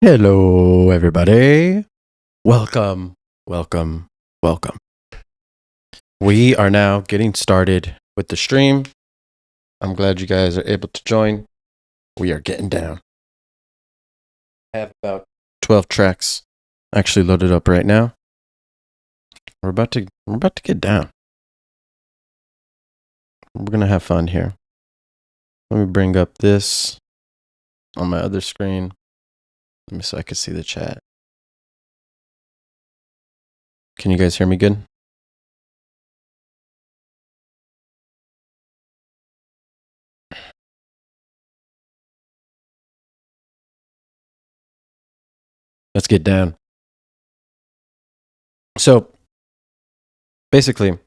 Hello, everybody. Welcome, welcome, welcome. We are now getting started with the stream. I'm glad you guys are able to join. We are getting down. I have about 12 tracks actually loaded up right now. We're about to get down. We're gonna have fun here. Let me bring up this on my other screen. Let me so I can see the chat. Can you guys hear me good? Let's get down. So basically,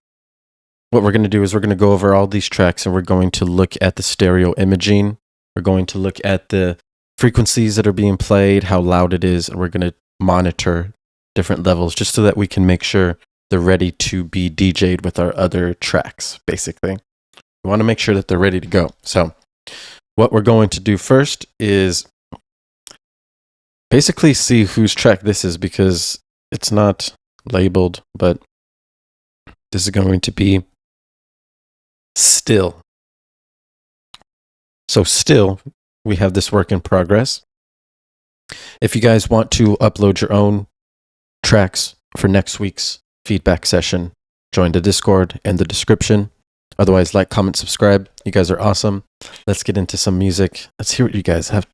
what we're going to do is we're going to go over all these tracks and we're going to look at the stereo imaging. We're going to look at the frequencies that are being played, how loud it is, and we're going to monitor different levels just so that we can make sure they're ready to be DJ'd with our other tracks, basically. We want to make sure that they're ready to go. So what we're going to do first is basically see whose track this is, because it's not labeled, but this is going to be Still. So Still, we have this work in progress. If you guys want to upload your own tracks for next week's feedback session, join the Discord in the description. Otherwise, like, comment, subscribe. You guys are awesome. Let's get into some music. Let's hear what you guys have.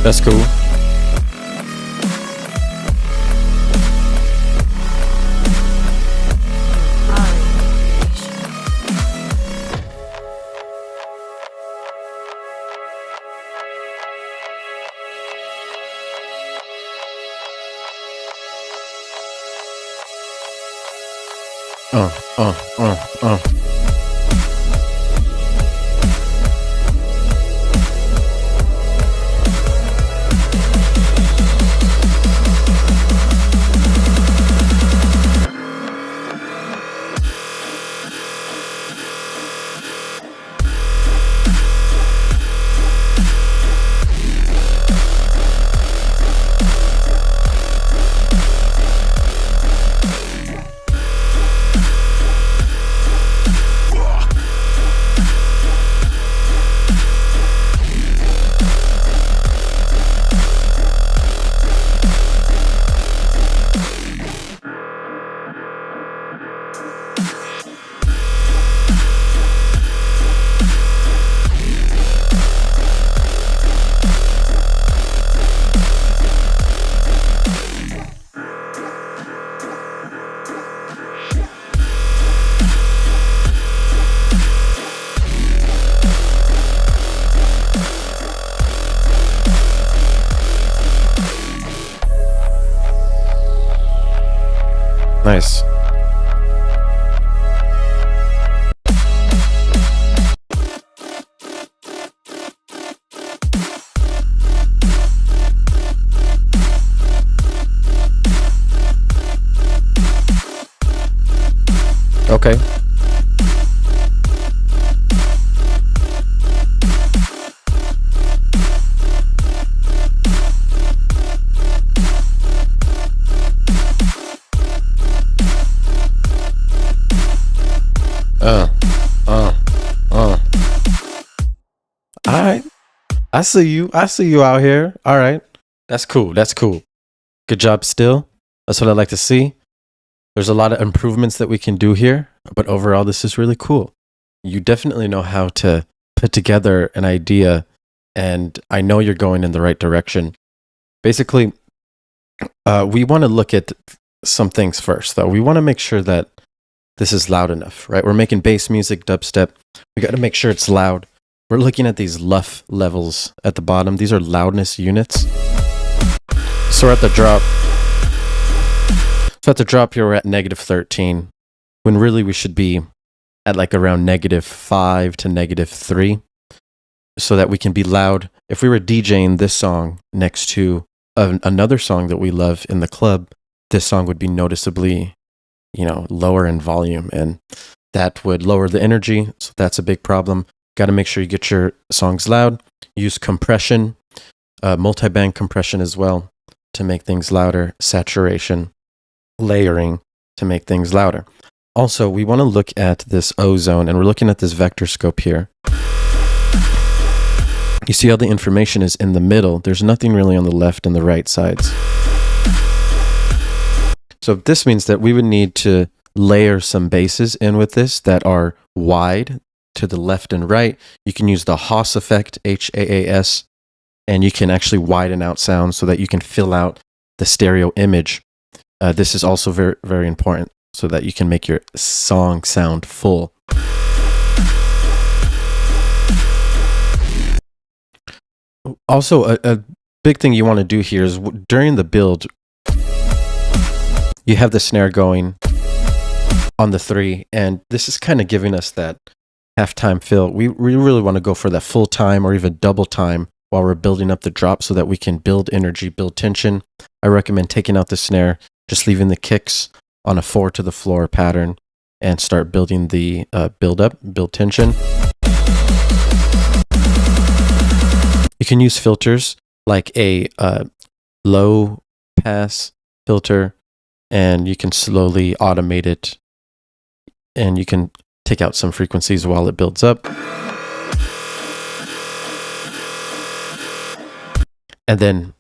That's cool. Nice. Okay. All right. I see you. I see you out here. All right. That's cool. That's cool. Good job still. That's what I like to see. There's a lot of improvements that we can do here, but overall, this is really cool. You definitely know how to put together an idea, and I know you're going in the right direction. Basically, we want to look at some things first, though. We want to make sure that this is loud enough, right? We're making bass music, dubstep. We got to make sure it's loud. we're looking at these LUF levels at the bottom. These are loudness units. So we're at the drop. So at the drop here, we're at -13, when really we should be at like around -5 to -3, so that we can be loud. If we were DJing this song next to another song that we love in the club, this song would be noticeably, lower in volume, and that would lower the energy. So that's a big problem. Got to make sure you get your songs loud. Use compression, multi-band compression as well to make things louder, saturation, layering to make things louder. Also, we want to look at this ozone, and we're looking at this vector scope here. You see how the information is in the middle. There's nothing really on the left and the right sides. So this means that we would need to layer some basses in with this that are wide to the left and right. You can use the Haas effect, Haas, and you can actually widen out sounds so that you can fill out the stereo image. This is also very, very important so that you can make your song sound full. Also, a big thing you want to do here is during the build, you have the snare going on the 3, and this is kind of giving us that halftime fill. We really want to go for that full time or even double time while we're building up the drop so that we can build energy, build tension. I recommend taking out the snare, just leaving the kicks on a 4 to the floor pattern, and start building the build tension. You can use filters like a low pass filter, and you can slowly automate it, and you can take out some frequencies while it builds up. And then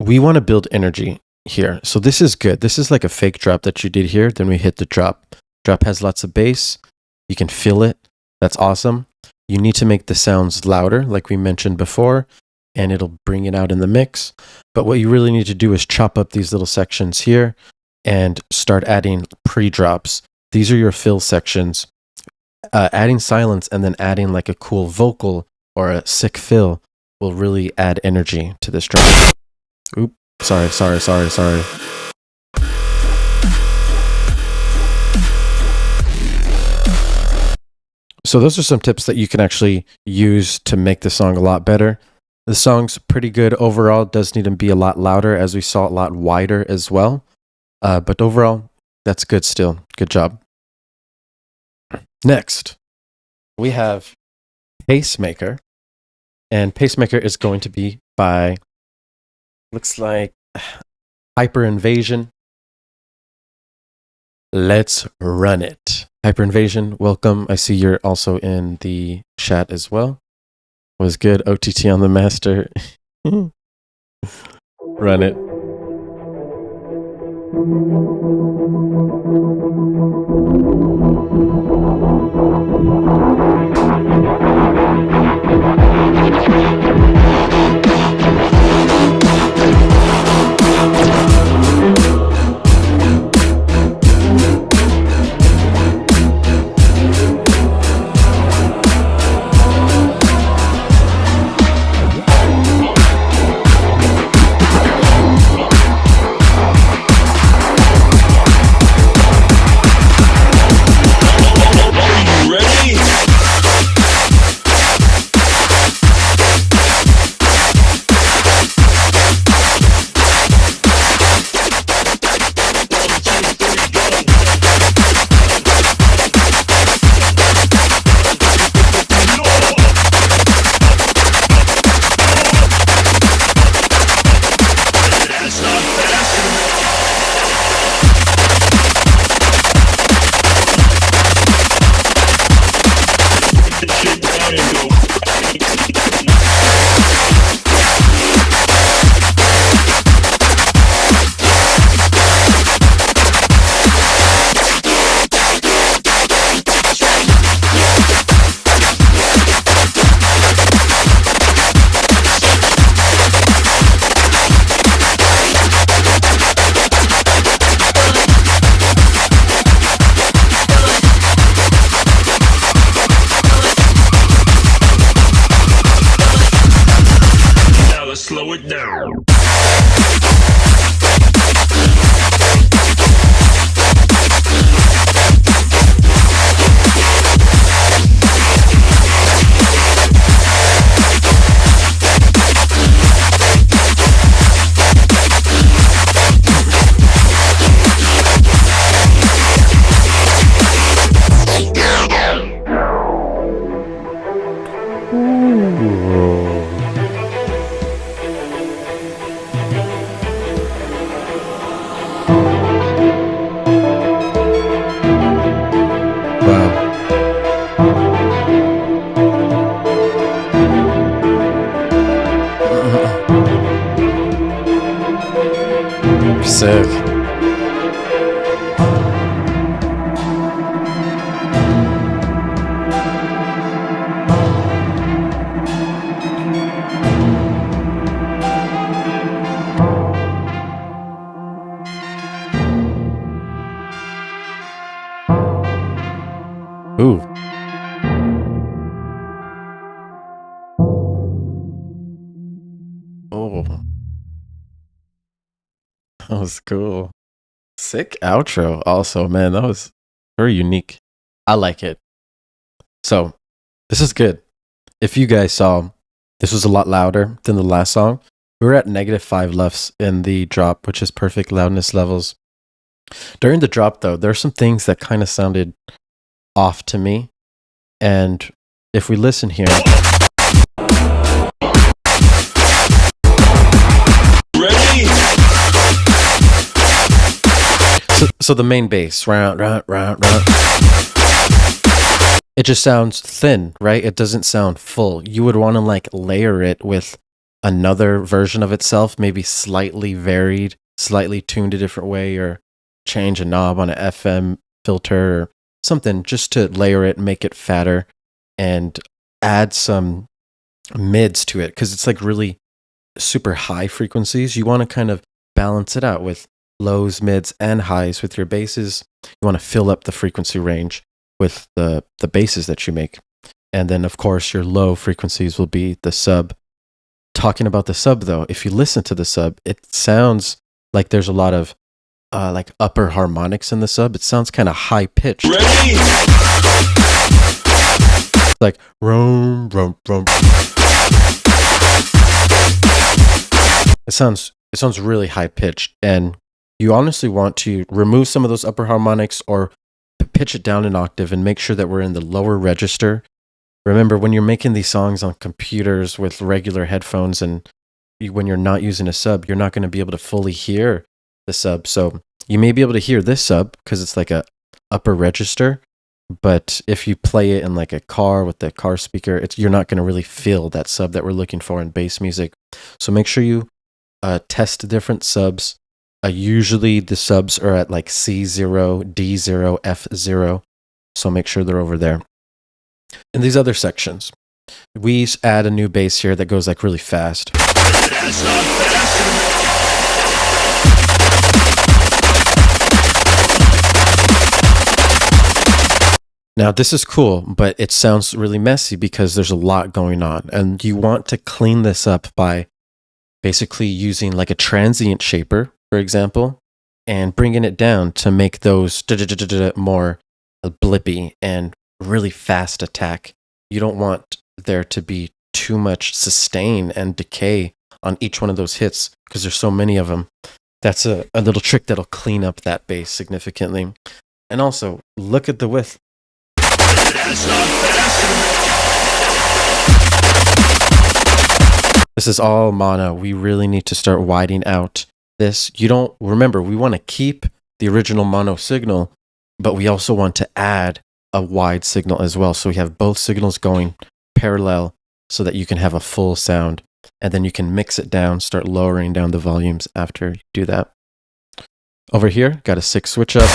we want to build energy here. So this is good. This is like a fake drop that you did here. Then we hit the drop. Drop has lots of bass. You can feel it. That's awesome. You need to make the sounds louder, like we mentioned before, and it'll bring it out in the mix. But what you really need to do is chop up these little sections here and start adding pre-drops. These are your fill sections. Adding silence and then adding like a cool vocal or a sick fill will really add energy to this drop. Oop, sorry. So those are some tips that you can actually use to make the song a lot better. The song's pretty good overall. It does need to be a lot louder, as we saw, a lot wider as well. But overall, that's good still. Good job. Next, we have Pacemaker. And Pacemaker is going to be by, looks like, Hyperinvasion. Let's run it. Hyperinvasion, welcome. I see you're also in the chat as well. Was good. OTT on the master. Run it. Sick. Ooh. Oh. That was cool. Sick outro also, man. That was very unique. I like it. So, this is good. If you guys saw, this was a lot louder than the last song. We were at -5 LUFS in the drop, which is perfect loudness levels. During the drop, though, there are some things that kind of sounded off to me. And if we listen here... Ready? So the main bass, round, it just sounds thin, right? It doesn't sound full. You would want to like layer it with another version of itself, maybe slightly varied, slightly tuned a different way, or change a knob on an FM filter or something just to layer it, make it fatter, and add some mids to it because it's like really super high frequencies. You want to kind of balance it out with lows, mids, and highs with your basses. You want to fill up the frequency range with the basses that you make. And then, of course, your low frequencies will be the sub. Talking about the sub, though, if you listen to the sub, it sounds like there's a lot of like upper harmonics in the sub. It sounds kind of high pitched. Like rum, rum, rum. It sounds really high pitched, and you honestly want to remove some of those upper harmonics or pitch it down an octave and make sure that we're in the lower register. Remember, when you're making these songs on computers with regular headphones and when you're not using a sub, you're not going to be able to fully hear the sub. So you may be able to hear this sub because it's like a upper register, but if you play it in like a car with the car speaker, you're not going to really feel that sub that we're looking for in bass music. So make sure you test different subs. Usually the subs are at like C0, D0, F0. So make sure they're over there. In these other sections, we add a new bass here that goes like really fast. Now this is cool, but it sounds really messy because there's a lot going on. And you want to clean this up by basically using like a transient shaper, for example, and bringing it down to make those more blippy and really fast attack. You don't want there to be too much sustain and decay on each one of those hits because there's so many of them. That's a little trick that'll clean up that bass significantly. And also, look at the width. This is all mono. We really need to start widening out this. You don't remember, we want to keep the original mono signal, but we also want to add a wide signal as well. So we have both signals going parallel so that you can have a full sound, and then you can mix it down, start lowering down the volumes after you do that. Over here, got a 6 switch up.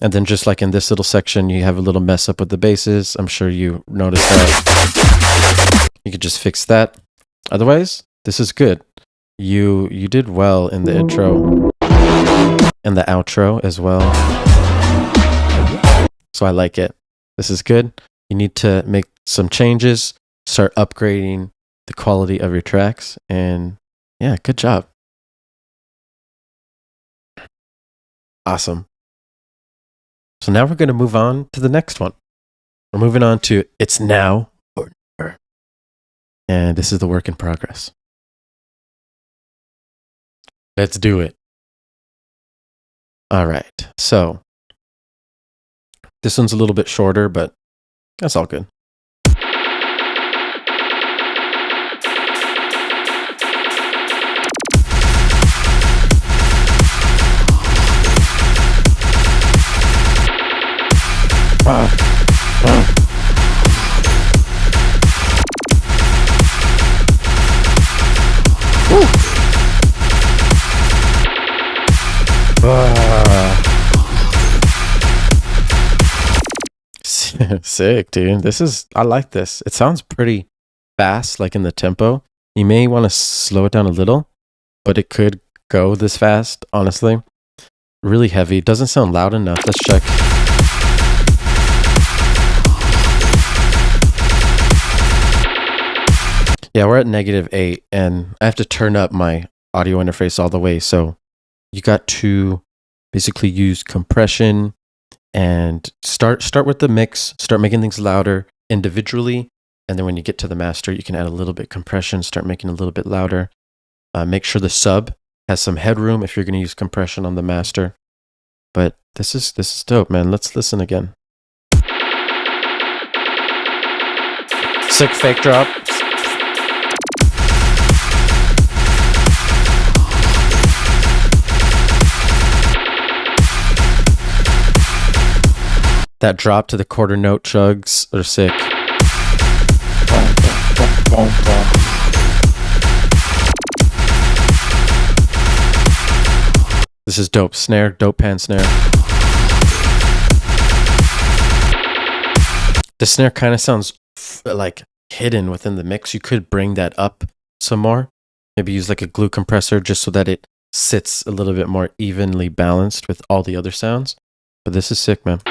And then just like in this little section, you have a little mess up with the basses. I'm sure you noticed that. You could just fix that. Otherwise, this is good. You did well in the intro and the outro as well. So I like it. This is good. You need to make some changes, start upgrading the quality of your tracks, and yeah, good job. Awesome. So now we're going to move on to the next one. We're moving on to It's Now or Never. And this is the work in progress. Let's do it. All right. So this one's a little bit shorter, but that's all good. Sick, dude. I like this. It sounds pretty fast, like in the tempo. You may want to slow it down a little, but it could go this fast, honestly. Really heavy. Doesn't sound loud enough. Let's check. Yeah, we're at -8, and I have to turn up my audio interface all the way. So you got to basically use compression and start with the mix. Start making things louder individually, and then when you get to the master, you can add a little bit compression. Start making it a little bit louder. Make sure the sub has some headroom if you're going to use compression on the master. But this is dope, man. Let's listen again. Sick fake drop. That drop to the quarter note chugs are sick. This is dope. Snare, dope pan snare. The snare kind of sounds like hidden within the mix. You could bring that up some more. Maybe use like a glue compressor just so that it sits a little bit more evenly balanced with all the other sounds. But this is sick, man.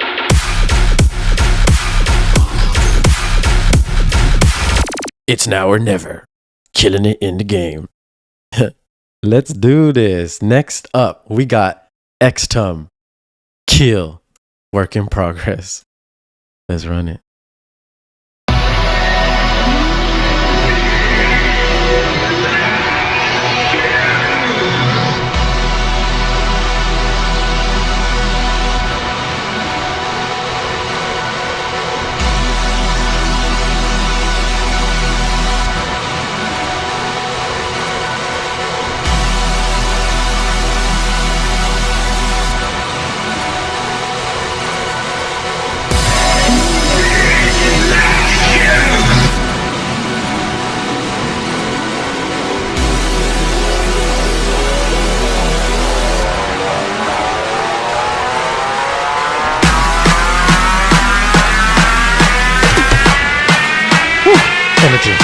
It's now or never. Killing it in the game. Let's do this. Next up, we got Xtum. Kill. Work in progress. Let's run it. Energy.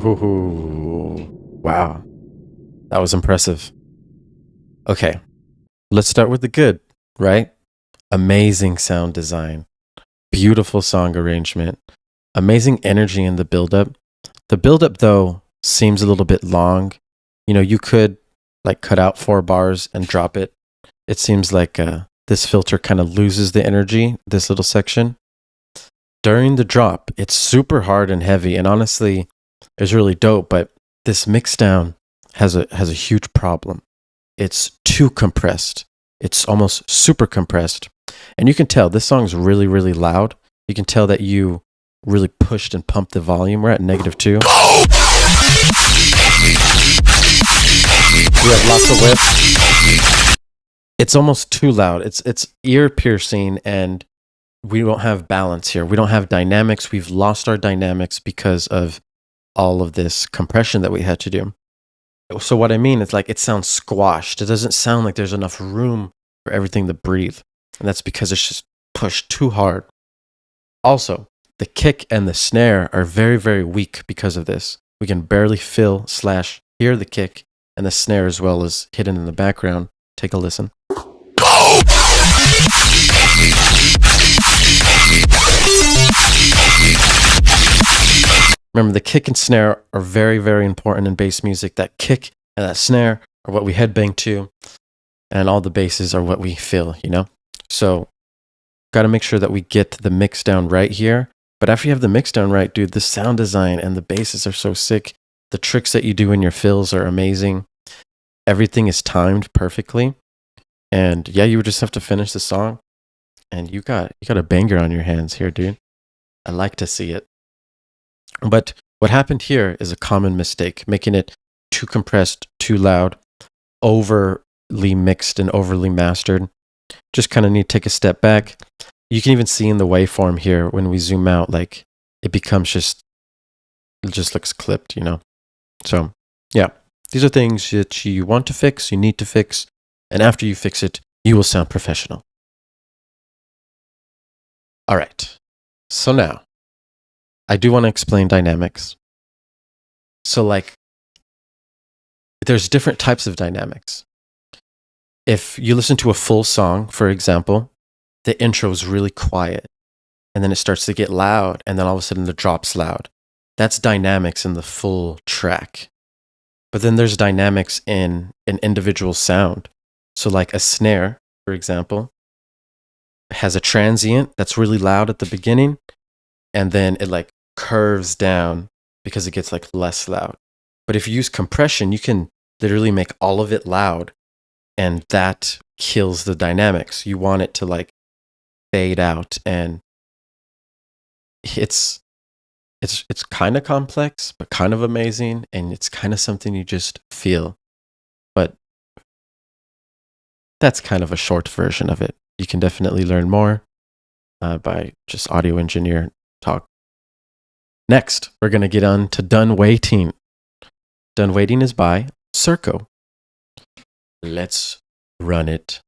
Ooh, wow. That was impressive. Okay, let's start with the good, right? Amazing sound design, beautiful song arrangement, amazing energy in the build-up. The build-up, though, seems a little bit long. You know, you could like cut out 4 bars and drop it. It seems like this filter kind of loses the energy, this little section. During the drop, it's super hard and heavy, and honestly, it's really dope, but this mix down has a huge problem. It's too compressed. It's almost super compressed. And you can tell this song's really, really loud. You can tell that you really pushed and pumped the volume. We're at -2. We have lots of whip. It's almost too loud. It's ear piercing, and we don't have balance here. We don't have dynamics. We've lost our dynamics because of all of this compression that we had to do. So what I mean is like it sounds squashed. It doesn't sound like there's enough room for everything to breathe. And that's because it's just pushed too hard. Also, the kick and the snare are very, very weak because of this. We can barely feel / hear the kick and the snare as well is hidden in the background. Take a listen. Remember, the kick and snare are very, very important in bass music. That kick and that snare are what we headbang to, and all the basses are what we feel, you know? So, got to make sure that we get the mix down right here. But after you have the mix down right, dude, the sound design and the basses are so sick. The tricks that you do in your fills are amazing. Everything is timed perfectly. And yeah, you would just have to finish the song. And you got a banger on your hands here, dude. I like to see it. But what happened here is a common mistake, making it too compressed, too loud, overly mixed and overly mastered. Just kind of need to take a step back. You can even see in the waveform here when we zoom out, like it just looks clipped, you know? So yeah, these are things that you want to fix, you need to fix, and after you fix it, you will sound professional. All right, so now I do want to explain dynamics. So like, there's different types of dynamics. If you listen to a full song, for example, the intro is really quiet, and then it starts to get loud, and then all of a sudden the drop's loud. That's dynamics in the full track. But then there's dynamics in an individual sound. So like a snare, for example, has a transient that's really loud at the beginning, and then it like curves down because it gets like less loud. But if you use compression, you can literally make all of it loud, and that kills the dynamics. You want it to like fade out, and it's kind of complex, but kind of amazing, and it's kind of something you just feel. But that's kind of a short version of it. You can definitely learn more by just audio engineer talk. Next, we're going to get on to Done Waiting. Done Waiting is by Circo. Let's run it.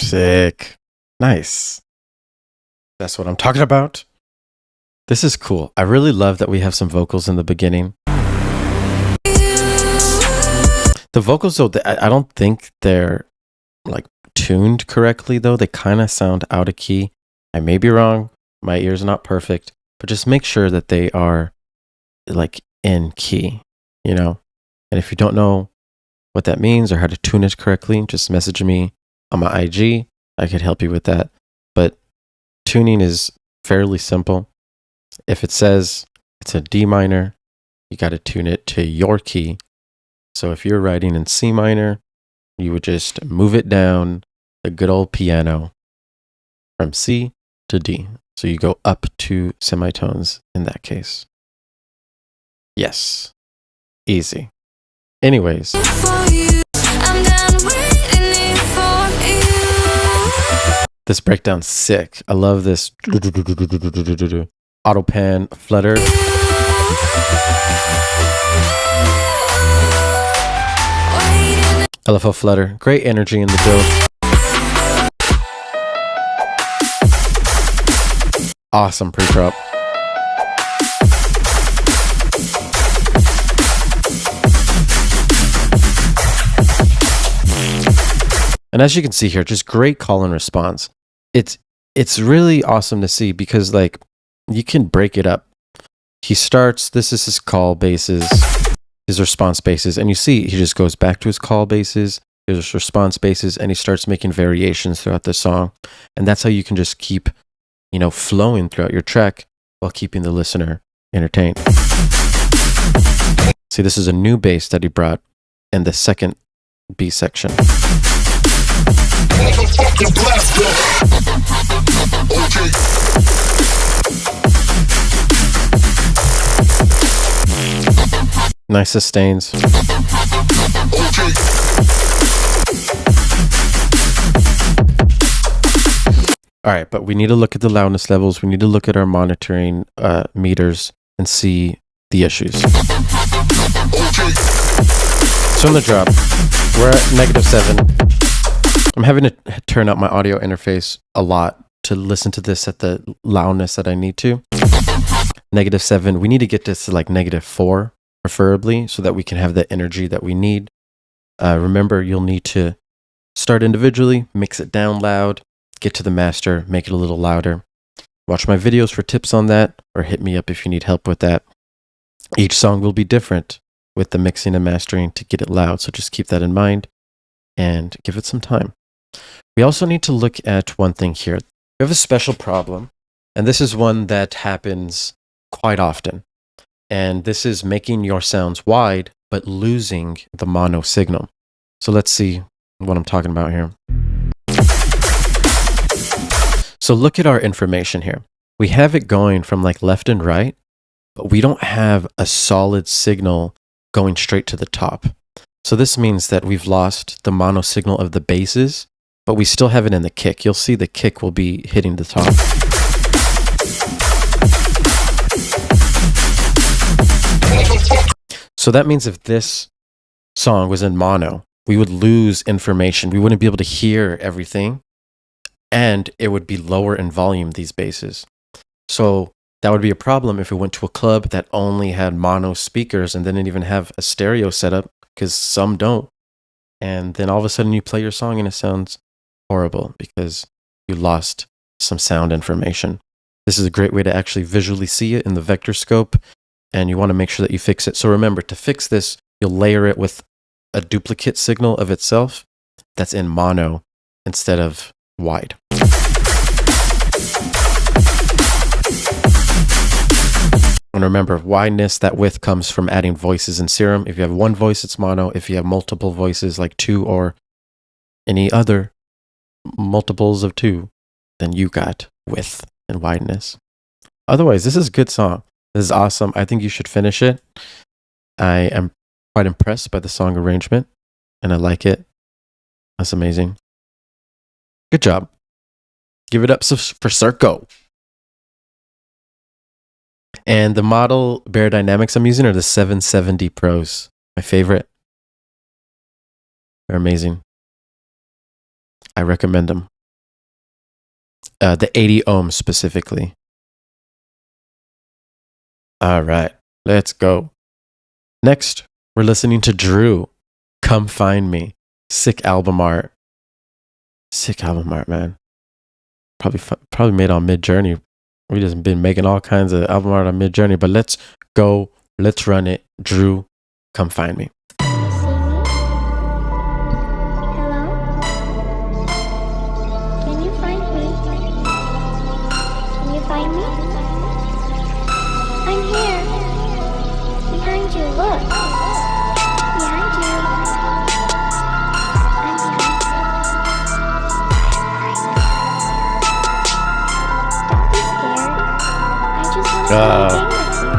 Sick. Nice. That's what I'm talking about. This is cool. I really love that we have some vocals in the beginning. The vocals, though, I don't think they're like tuned correctly, though. They kind of sound out of key. I may be wrong. My ears are not perfect, but just make sure that they are like in key, you know? And if you don't know what that means or how to tune it correctly, just message me on my IG. I could help you with that. But tuning is fairly simple. If it says it's a D minor, you got to tune it to your key. So if you're writing in C minor, you would just move it down the good old piano from C to D. So you go up 2 semitones in that case. Yes. Easy. Anyways. This breakdown's sick. I love this auto pan flutter. LFO flutter. Great energy in the build. Awesome pre-prop. And as you can see here, just great call and response. It's really awesome to see because like you can break it up. He starts, this is his call bases, his response bases, and you see he just goes back to his call bases, his response bases, and he starts making variations throughout the song. And that's how you can just keep, you know, flowing throughout your track while keeping the listener entertained. See, this is a new bass that he brought in the second B section. Nice sustains. All right, but we need to look at the loudness levels. We need to look at our monitoring meters and see the issues. So in the drop, we're at -7. I'm having to turn up my audio interface a lot to listen to this at the loudness that I need to. -7, we need to get this to like -4, preferably, so that we can have the energy that we need. Remember, you'll need to start individually, mix it down loud, get to the master, make it a little louder. Watch my videos for tips on that, or hit me up if you need help with that. Each song will be different with the mixing and mastering to get it loud, so just keep that in mind and give it some time. We also need to look at one thing here. We have a special problem, and this is one that happens quite often. And this is making your sounds wide, but losing the mono signal. So let's see what I'm talking about here. So look at our information here. We have it going from like left and right, but we don't have a solid signal going straight to the top. So this means that we've lost the mono signal of the basses, but we still have it in the kick. You'll see the kick will be hitting the top. So that means if this song was in mono, we would lose information. We wouldn't be able to hear everything, and it would be lower in volume, these basses. So that would be a problem if we went to a club that only had mono speakers and didn't even have a stereo setup, because some don't. And then all of a sudden you play your song and it sounds horrible because you lost some sound information. This is a great way to actually visually see it in the vector scope, and you want to make sure that you fix it. So remember, to fix this, you'll layer it with a duplicate signal of itself that's in mono instead of wide. And remember, wideness, that width comes from adding voices in serum. If you have one voice, it's mono. If you have multiple voices, like 2 or any other multiples of 2, then you got width and wideness. Otherwise, this is a good song. This is awesome. I think you should finish it. I am quite impressed by the song arrangement, and I like it. That's amazing. Good job. Give it up for Circo. And the model Bear Dynamics I'm using are the 770 Pros. My favorite. They're amazing. I recommend them. The 80 ohms specifically. All right, let's go. Next, we're listening to Drew, Come Find Me. Sick album art. Sick album art, man. Probably made on Mid-Journey. We just been making all kinds of album art on Mid-Journey, but let's go. Let's run it. Drew, Come Find Me. find me? I'm here. Behind you, look. Behind you. I'm behind you. Don't be scared. I just want to play a game with you.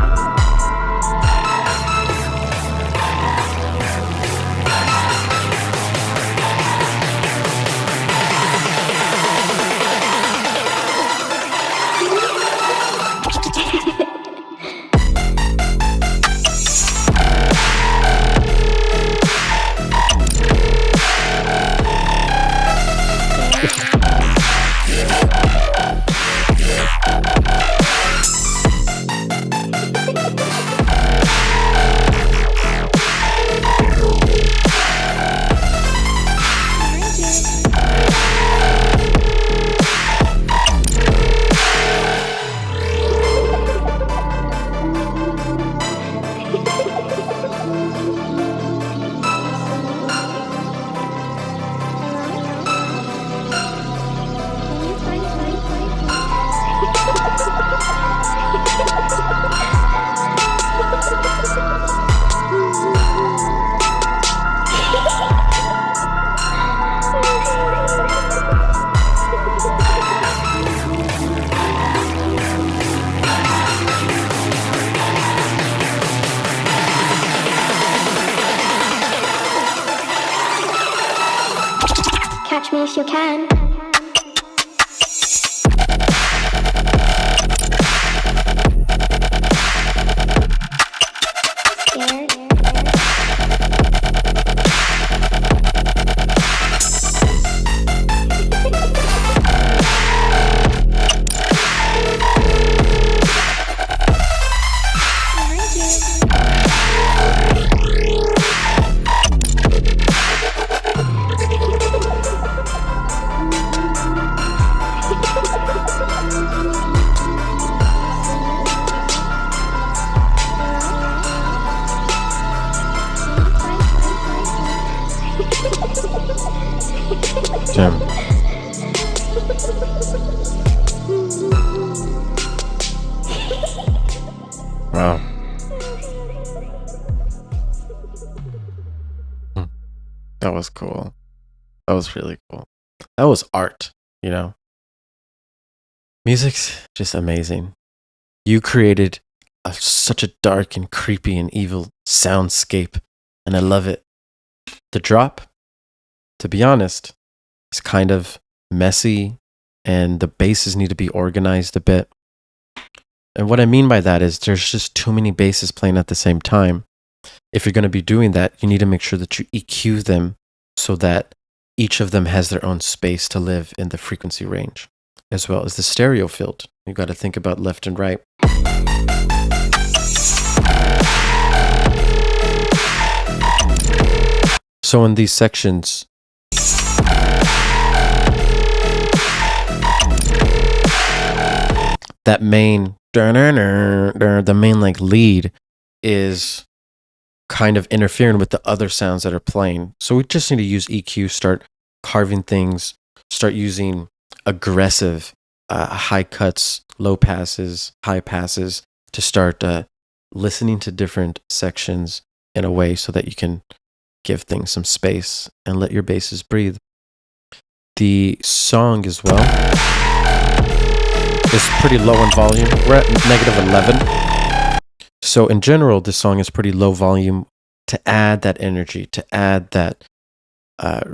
Catch me if you can. Scared? Jim. Wow. That was cool. That was really cool. That was art, you know? Music's just amazing. You created such a dark and creepy and evil soundscape, and I love it. The drop, to be honest, is kind of messy, and the basses need to be organized a bit. And what I mean by that is there's just too many basses playing at the same time. If you're going to be doing that, you need to make sure that you EQ them so that each of them has their own space to live in the frequency range, as well as the stereo field. You got to think about left and right. So in these sections, that main, the main like lead is kind of interfering with the other sounds that are playing. So we just need to use EQ, start carving things, start using aggressive high cuts, low passes, high passes to start listening to different sections in a way so that you can give things some space and let your basses breathe. The song as well is pretty low in volume. We're at -11. So in general, this song is pretty low volume. To add that energy, to add that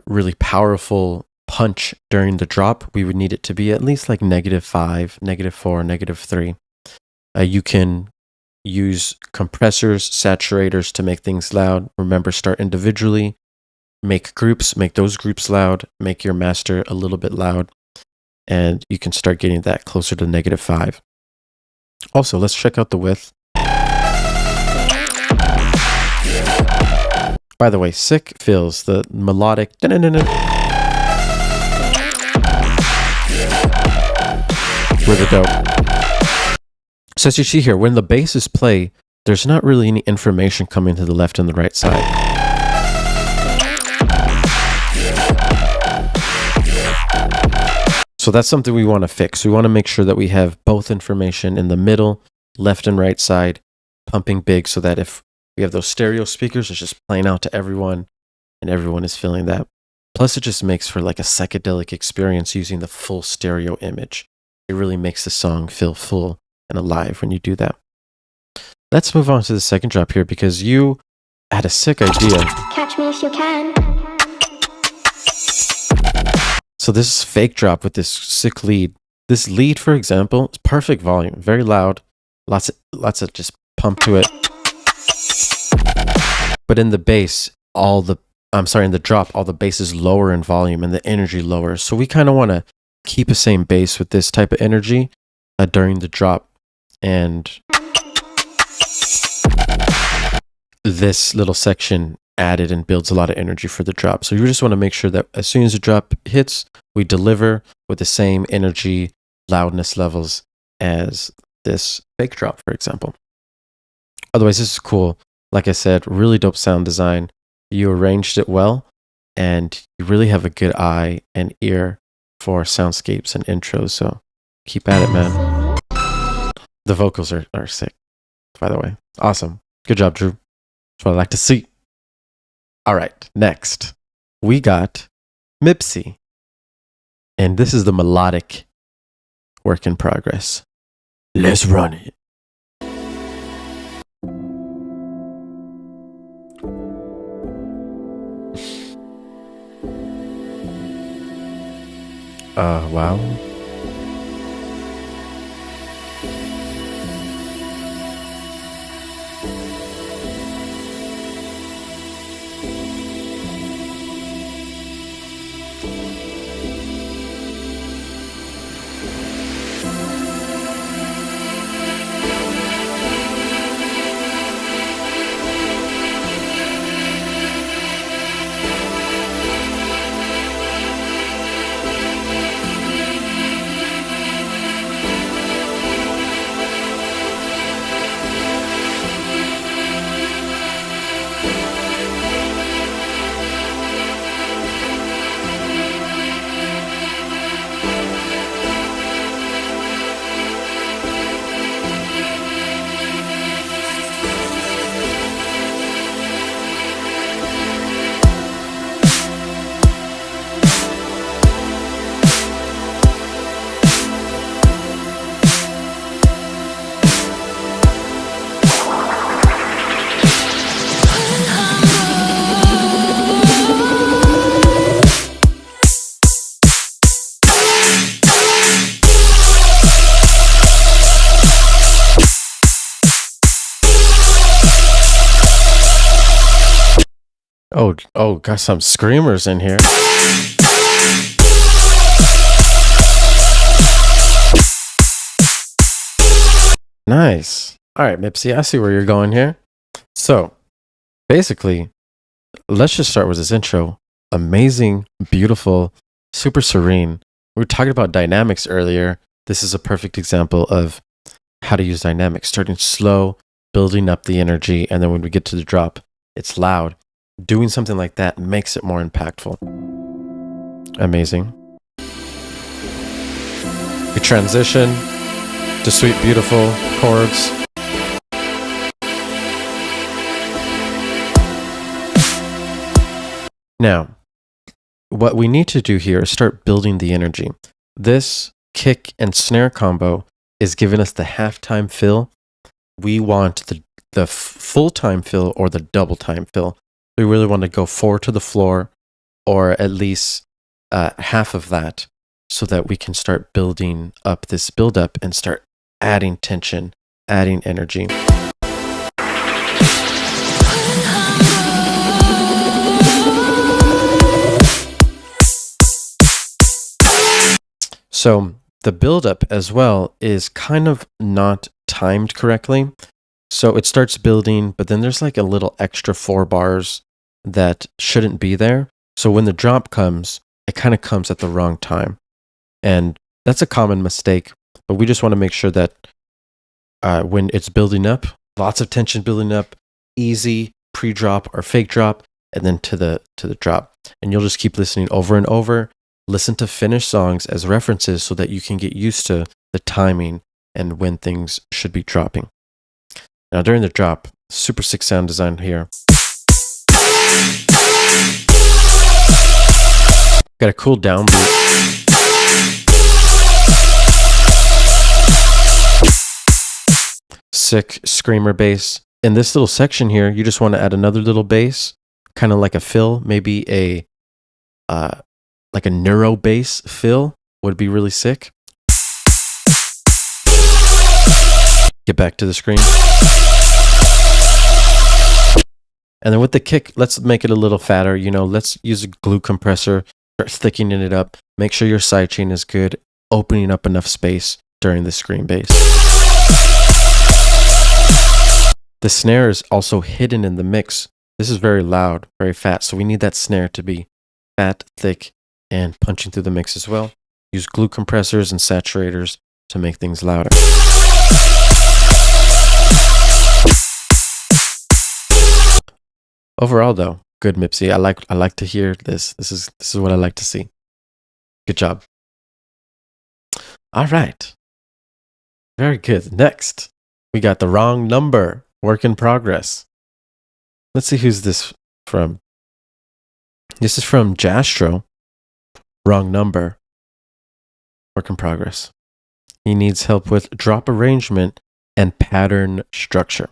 really powerful punch during the drop, we would need it to be at least like -5, -4, -3. You can use compressors, saturators to make things loud. Remember, start individually, make groups, make those groups loud, make your master a little bit loud, and you can start getting that closer to -5. Also, let's check out the width. By the way, sick feels the melodic. Really dope. So as you see here, when the basses play, there's not really any information coming to the left and the right side. So So that's something we want to fix. We want to make sure that we have both information in the middle, left and right side, pumping big, so that if we have those stereo speakers, it's just playing out to everyone and everyone is feeling that. Plus, it just makes for like a psychedelic experience using the full stereo image. It really makes the song feel full and alive when you do that. Let's move on to the second drop here because you had a sick idea. Catch me if you can. So this is fake drop with this sick lead. This lead, for example, is perfect volume, very loud, lots of just pump to it. But in the bass, in the drop, all the bass is lower in volume and the energy lower. So we kind of want to keep the same bass with this type of energy during the drop. And this little section added and builds a lot of energy for the drop. So you just want to make sure that as soon as the drop hits, we deliver with the same energy, loudness levels as this fake drop, for example. Otherwise, this is cool. Like I said, really dope sound design. You arranged it well, and you really have a good eye and ear for soundscapes and intros. So keep at it, man. The vocals are sick, by the way. Awesome. Good job, Drew. That's what I like to see. All right, next, we got Mipsy. And this is the melodic work in progress. Let's run it. Wow. Oh, got some screamers in here. Nice. All right, Mipsy, I see where you're going here. So, basically, let's just start with this intro. Amazing, beautiful, super serene. We were talking about dynamics earlier. This is a perfect example of how to use dynamics. Starting slow, building up the energy, and then when we get to the drop, it's loud. Doing something like that makes it more impactful. Amazing. We transition to sweet, beautiful chords. Now, what we need to do here is start building the energy. This kick and snare combo is giving us the halftime fill. We want the full-time fill or the double-time fill. We really want to go 4 to the floor, or at least half of that, so that we can start building up this build-up and start adding tension, adding energy. So the build-up as well is kind of not timed correctly. So it starts building, but then there's like a little extra 4 bars that shouldn't be there. So when the drop comes, it kind of comes at the wrong time. And that's a common mistake, but we just want to make sure that when it's building up, lots of tension building up, easy pre-drop or fake drop, and then to the drop. And you'll just keep listening over and over, listen to finished songs as references so that you can get used to the timing and when things should be dropping. Now, during the drop, super sick sound design here. Got a cool downbeat. Sick screamer bass. In this little section here, you just want to add another little bass, kind of like a fill, maybe a neuro bass fill would be really sick. Get back to the screen. And then with the kick, let's make it a little fatter. You know, let's use a glue compressor, start thickening it up. Make sure your sidechain is good, opening up enough space during the scream bass. The snare is also hidden in the mix. This is very loud, very fat, so we need that snare to be fat, thick, and punching through the mix as well. Use glue compressors and saturators to make things louder. Overall, though, good Mipsy. I like to hear this. This is what I like to see. Good job. All right. Very good. Next, we got The Wrong Number. Work in progress. Let's see who's this from. This is from Jastro. Wrong Number. Work in progress. He needs help with drop arrangement and pattern structure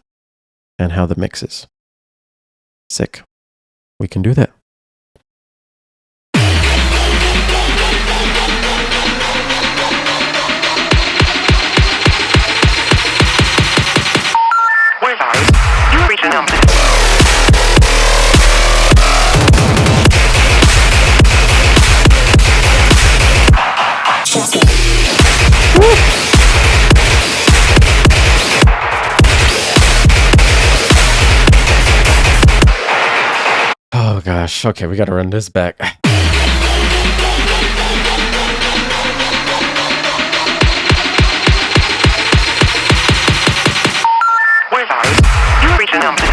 and how the mix is. Sick. We can do that. Where's I? You've reached an number. Oh gosh. Okay, we got to run this back. Where's I? You've reached an number.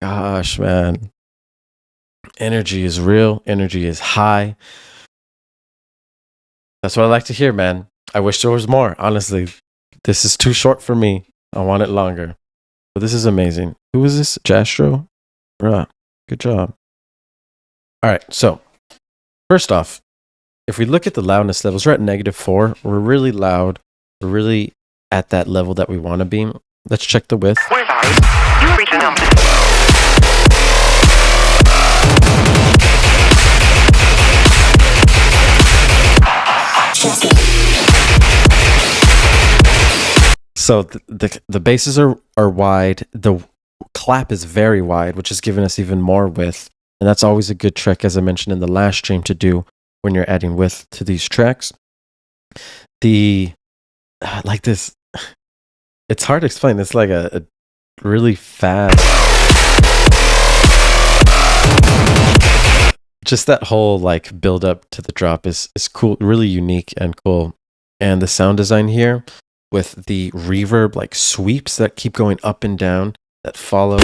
Gosh, man. Energy is real. Energy is high. That's what I like to hear, man. I wish there was more, honestly. This is too short for me. I want it longer. But this is amazing. Who is this? Jastro? Bruh. Good job. All right, so first off, if we look at the loudness levels, we're at -4. We're really loud. We're really at that level that we want to be. Let's check the width. Where's I? You've reached an number. So the basses are wide. The clap is very wide, which is giving us even more width. And that's always a good trick, as I mentioned in the last stream, to do when you're adding width to these tracks. Like this, it's hard to explain. It's like a really fast, just that whole like build up to the drop is cool, really unique and cool. And the sound design here with the reverb like sweeps that keep going up and down that follow.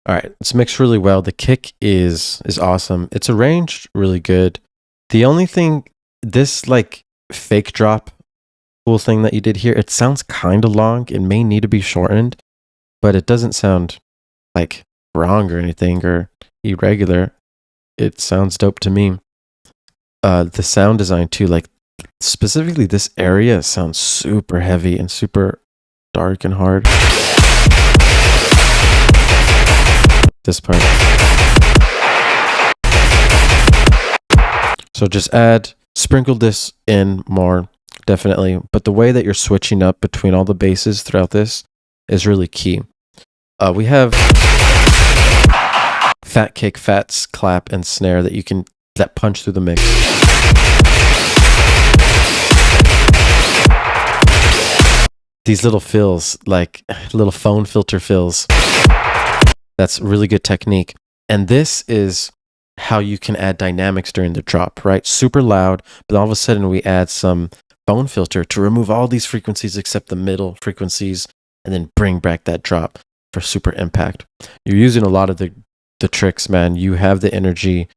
All right, it's mixed really well. The kick is awesome. It's arranged really good. The only thing, this like fake drop cool thing that you did here, it sounds kind of long. It may need to be shortened, but it doesn't sound like wrong or anything or irregular. It sounds dope to me. The sound design too, like specifically this area sounds super heavy and super dark and hard. This part. So just sprinkle this in more, definitely. But the way that you're switching up between all the basses throughout this is really key. We have fat kick, fats, clap, and snare that you can that punch through the mix. These little fills, like little phone filter fills. That's really good technique. And this is how you can add dynamics during the drop, right? Super loud, but all of a sudden we add some phone filter to remove all these frequencies except the middle frequencies and then bring back that drop for super impact. You're using a lot of the tricks, man. You have the energy.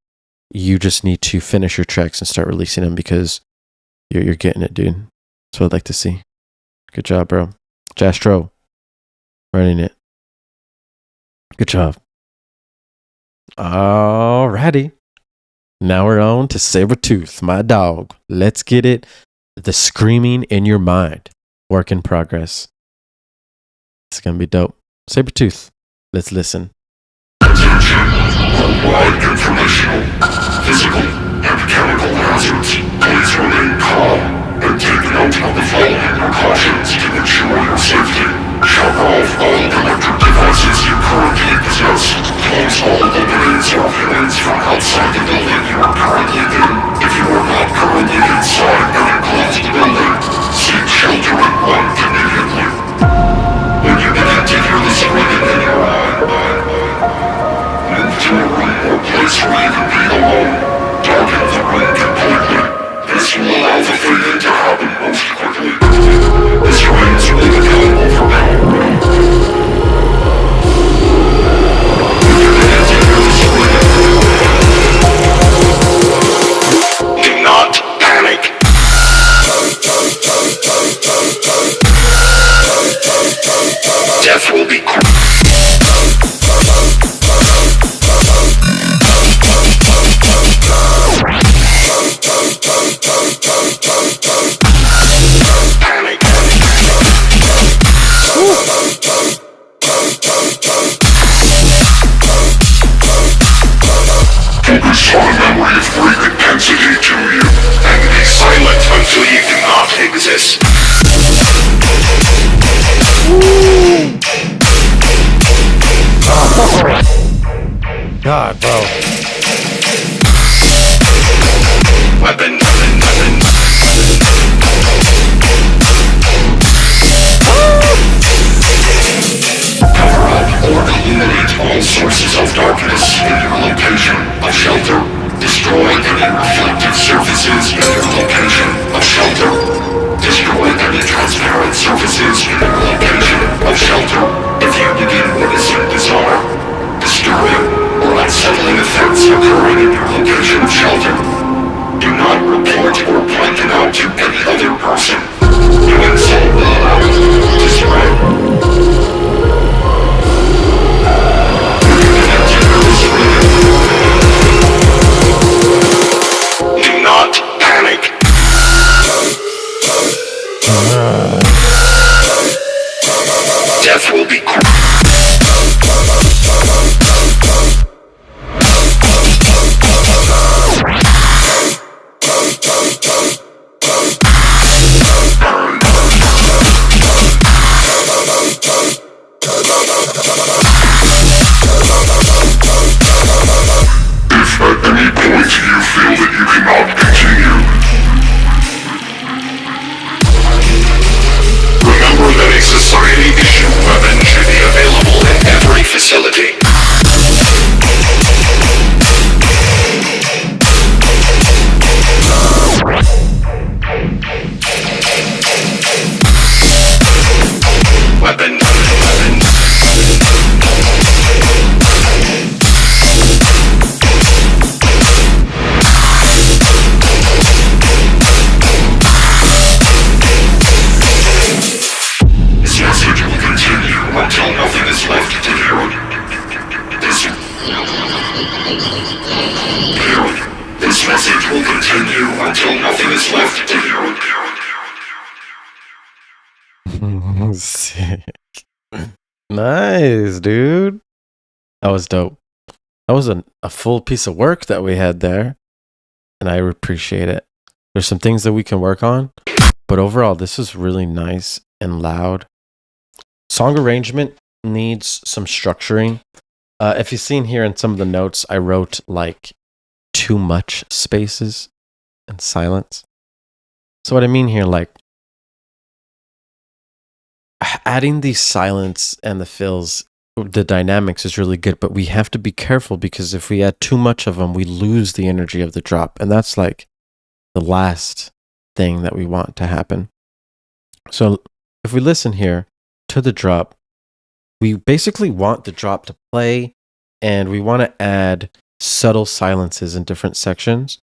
You just need to finish your tracks and start releasing them because you're getting it, dude. That's what I'd like to see. Good job, bro. Jastro, running it. Good job. Alrighty. Now we're on to Sabretooth, my dog. Let's get it. The screaming in your mind. Work in progress. It's gonna be dope. Sabretooth, let's listen. Attention, worldwide informational, physical, and chemical hazards. Please remain calm and take note of the following precautions to ensure your safety. Shut off all electric devices you currently possess. Close all openings or viewings from outside the building you are currently in. If you are not currently inside an enclosed building, seek shelter and run immediately. When you begin to hear the screaming in your mind, move to a room or place where you can be alone. Darken the room completely. This will allow the fading to happen most quickly. The screams will become overpowering. When you begin to hear the screaming, do not panic. Death will be quick. Focus on a memory of great intensity to you, and be silent until you do not exist. God, bro. Weapon. Cover up or illuminate all sources of darkness in your location of shelter. Destroy any reflective surfaces in your location of shelter. Destroy any transparent surfaces in your location of shelter. If you begin witnessing bizarre, disturbing, or unsettling effects occurring in your location of shelter, do not report or point it out to any other person. Doing so will allow it to spread. Do not panic. Death will be quick. If at any point you feel that you cannot continue, remember that a society-issued weapon should be available in every facility. Weapon. This message will continue until nothing is left to hear. This message will continue until nothing is left to hear. Sick. Nice, dude. That was dope. That was a full piece of work that we had there, and I appreciate it. There's some things that we can work on, but overall, this is really nice and loud. Song arrangement needs some structuring. If you've seen here in some of the notes, I wrote like too much spaces and silence. So what I mean here, like adding the silence and the fills, the dynamics is really good, but we have to be careful because if we add too much of them, we lose the energy of the drop. And that's like the last thing that we want to happen. So if we listen here to the drop, we basically want the drop to play and we want to add subtle silences in different sections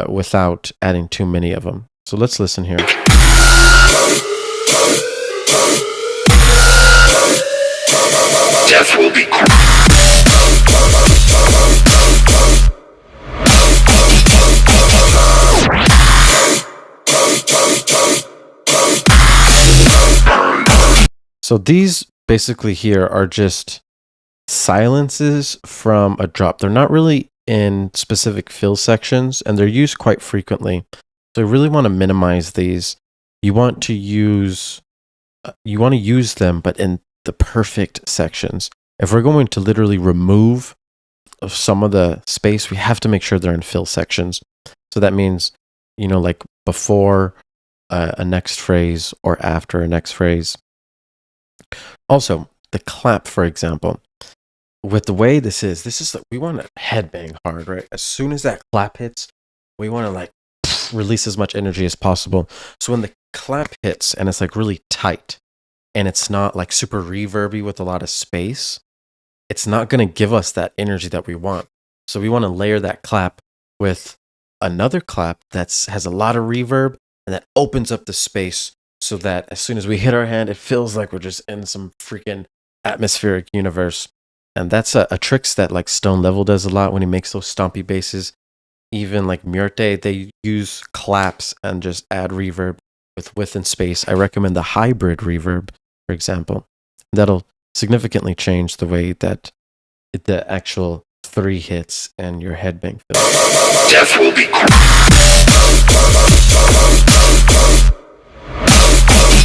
without adding too many of them. So let's listen here. Death will be So these basically here are just silences from a drop. They're not really in specific fill sections and they're used quite frequently. So you really want to minimize these. You want to use them, but in the perfect sections. If we're going to literally remove some of the space, we have to make sure they're in fill sections. So that means, you know, like before a next phrase or after a next phrase. Also, the clap, for example, with the way this is we want to headbang hard, right? As soon as that clap hits, we want to like release as much energy as possible. So when the clap hits and it's like really tight and it's not like super reverby with a lot of space, it's not going to give us that energy that we want. So we want to layer that clap with another clap that has a lot of reverb and that opens up the space so that as soon as we hit our hand, it feels like we're just in some freaking atmospheric universe. And that's a trick that like Stone Level does a lot when he makes those stompy basses. Even like Murte, they use claps and just add reverb with width and space. I recommend the hybrid reverb, for example. That'll significantly change the way that the actual 3 hits and your headbang feels. Death will be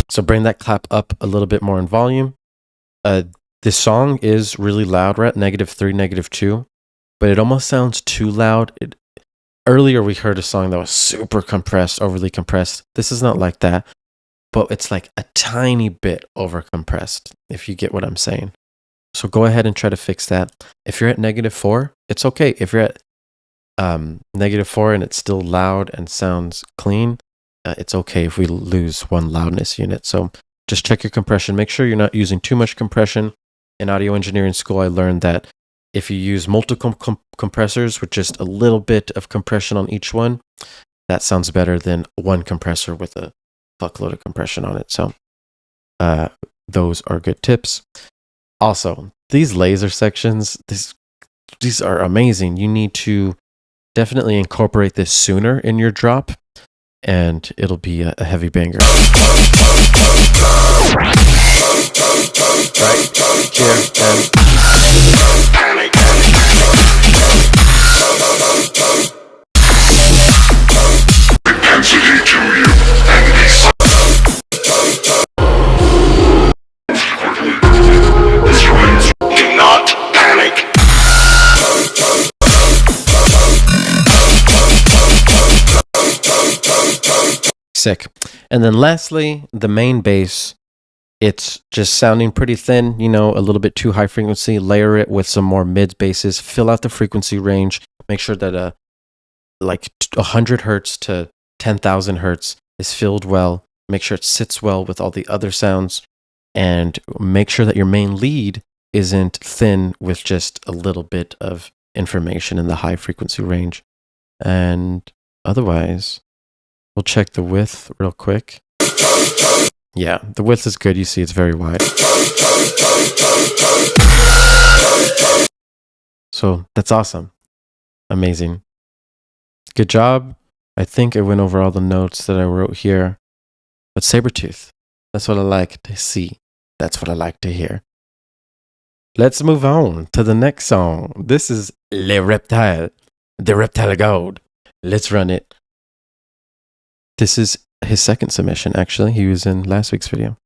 So bring that clap up a little bit more in volume. This song is really loud. We're at -3, -2, but it almost sounds too loud. Earlier we heard a song that was super compressed, overly compressed. This is not like that, but it's like a tiny bit over compressed, if you get what I'm saying. So go ahead and try to fix that. If you're at -4, it's okay. If you're at -4 and it's still loud and sounds clean, it's okay if we lose one loudness unit. So just check your compression. Make sure you're not using too much compression. In audio engineering school, I learned that if you use multiple compressors with just a little bit of compression on each one, that sounds better than one compressor with a fuckload of compression on it. So those are good tips. Also, these laser sections, these are amazing. You need to definitely incorporate this sooner in your drop, and it'll be a heavy banger. Right here and intensity to you and do not panic. sick. And then lastly, the main bass, it's just sounding pretty thin, you know, a little bit too high frequency. Layer it with some more mid basses, fill out the frequency range, make sure that like 100 hertz to 10,000 hertz is filled well, make sure it sits well with all the other sounds, and make sure that your main lead isn't thin with just a little bit of information in the high frequency range. And otherwise, we'll check the width real quick. Yeah, the width is good. You see it's very wide. So that's awesome. Amazing. Good job. I think I went over all the notes that I wrote here. But Sabertooth, that's what I like to see. That's what I like to hear. Let's move on to the next song. This is Le Reptile, the Reptile Gold. Let's run it. This is his second submission, actually. He was in last week's video.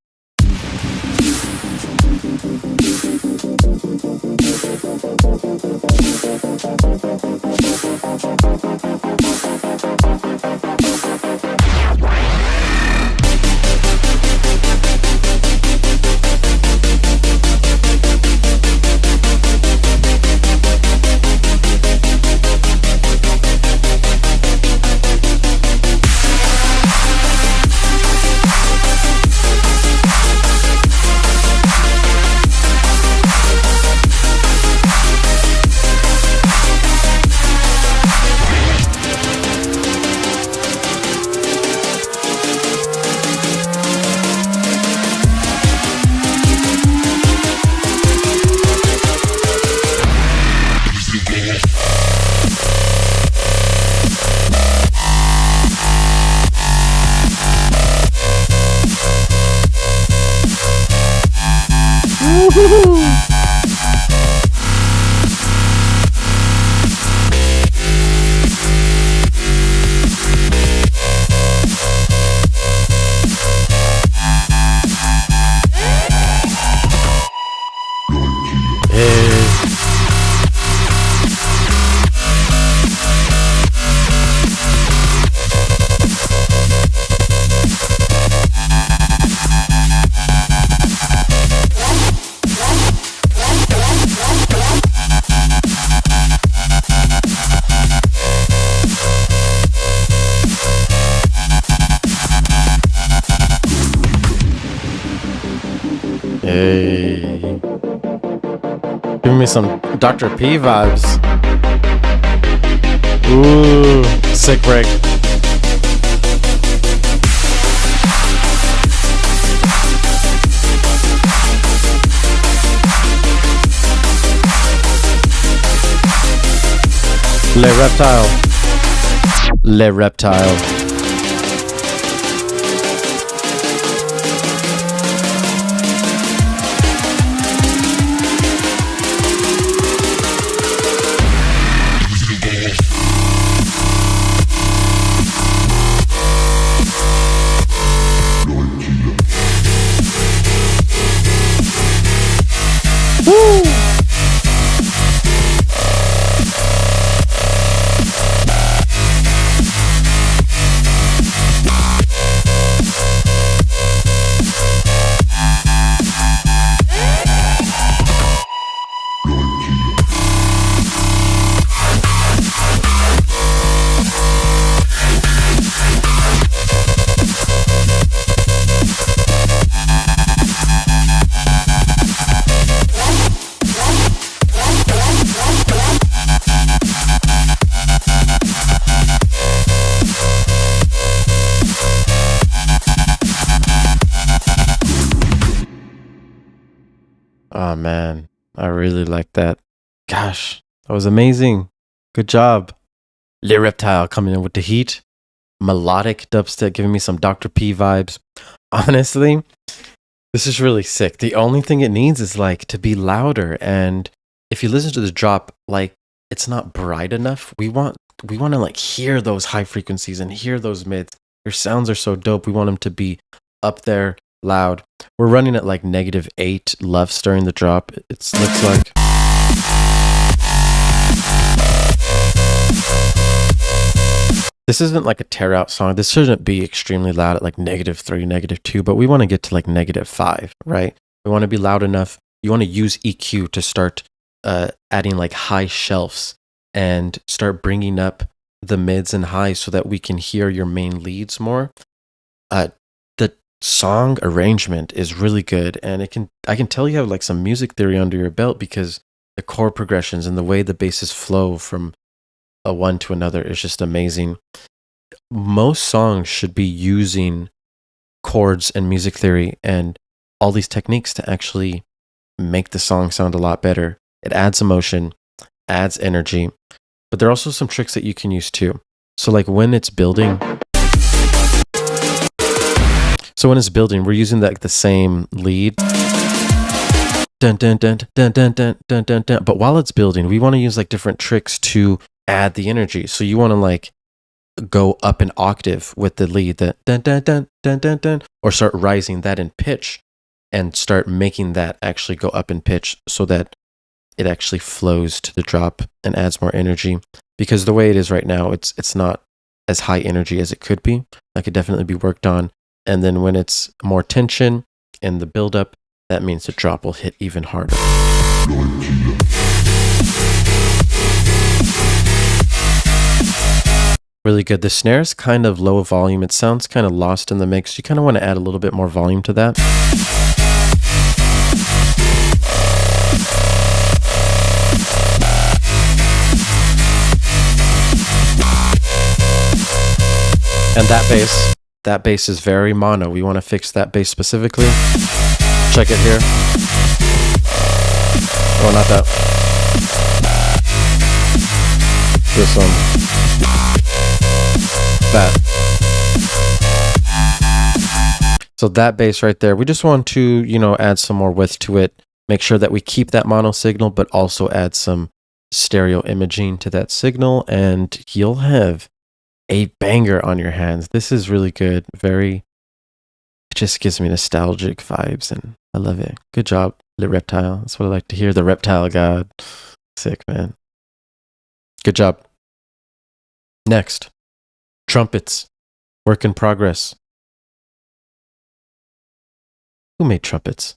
Hey. Give me some Dr. P vibes. Ooh, sick break. Le Reptile. Le Reptile. Oh man, I really like that. Gosh, that was amazing. Good job. Le Reptile coming in with the heat. Melodic dubstep giving me some Dr. P vibes. Honestly, this is really sick. The only thing it needs is like to be louder. And if you listen to the drop, like it's not bright enough. We want to like hear those high frequencies and hear those mids. Your sounds are so dope. We want them to be up there, loud. We're running at like -8 LUFS during the drop. It looks like. This isn't like a tear out song. This shouldn't be extremely loud at like -3, -2, but we want to get to like -5, right? We want to be loud enough. You want to use EQ to start adding like high shelves and start bringing up the mids and highs so that we can hear your main leads more. The song arrangement is really good, and I can tell you have like some music theory under your belt because the chord progressions and the way the basses flow from a one to another is just amazing. Most songs should be using chords and music theory and all these techniques to actually make the song sound a lot better. It adds emotion, adds energy, but there are also some tricks that you can use too. So like when it's building, we're using like the same lead. Dun, dun, dun, dun, dun, dun, dun, dun, dun. But while it's building, we want to use like different tricks to add the energy. So you want to like go up an octave with the lead, the dun, dun, dun, dun, dun, dun, or start rising that in pitch. and start making that actually go up in pitch so that it actually flows to the drop and adds more energy. Because the way it is right now, it's not as high energy as it could be. That could definitely be worked on. And then when it's more tension in the buildup, that means the drop will hit even harder. Really good. The snare is kind of low volume. It sounds kind of lost in the mix. You kind of want to add a little bit more volume to that. And that bass is very mono. We want to fix that bass specifically. Check it here. Oh, not that. This one. That. So that bass right there, we just want to, you know, add some more width to it. Make sure that we keep that mono signal, but also add some stereo imaging to that signal, and you'll have a banger on your hands. This is really good. It just gives me nostalgic vibes, and I love it. Good job, Reptile. That's what I like to hear. The Reptile God. Sick, man. Good job. Next, Trumpets. Work in progress. Who made Trumpets?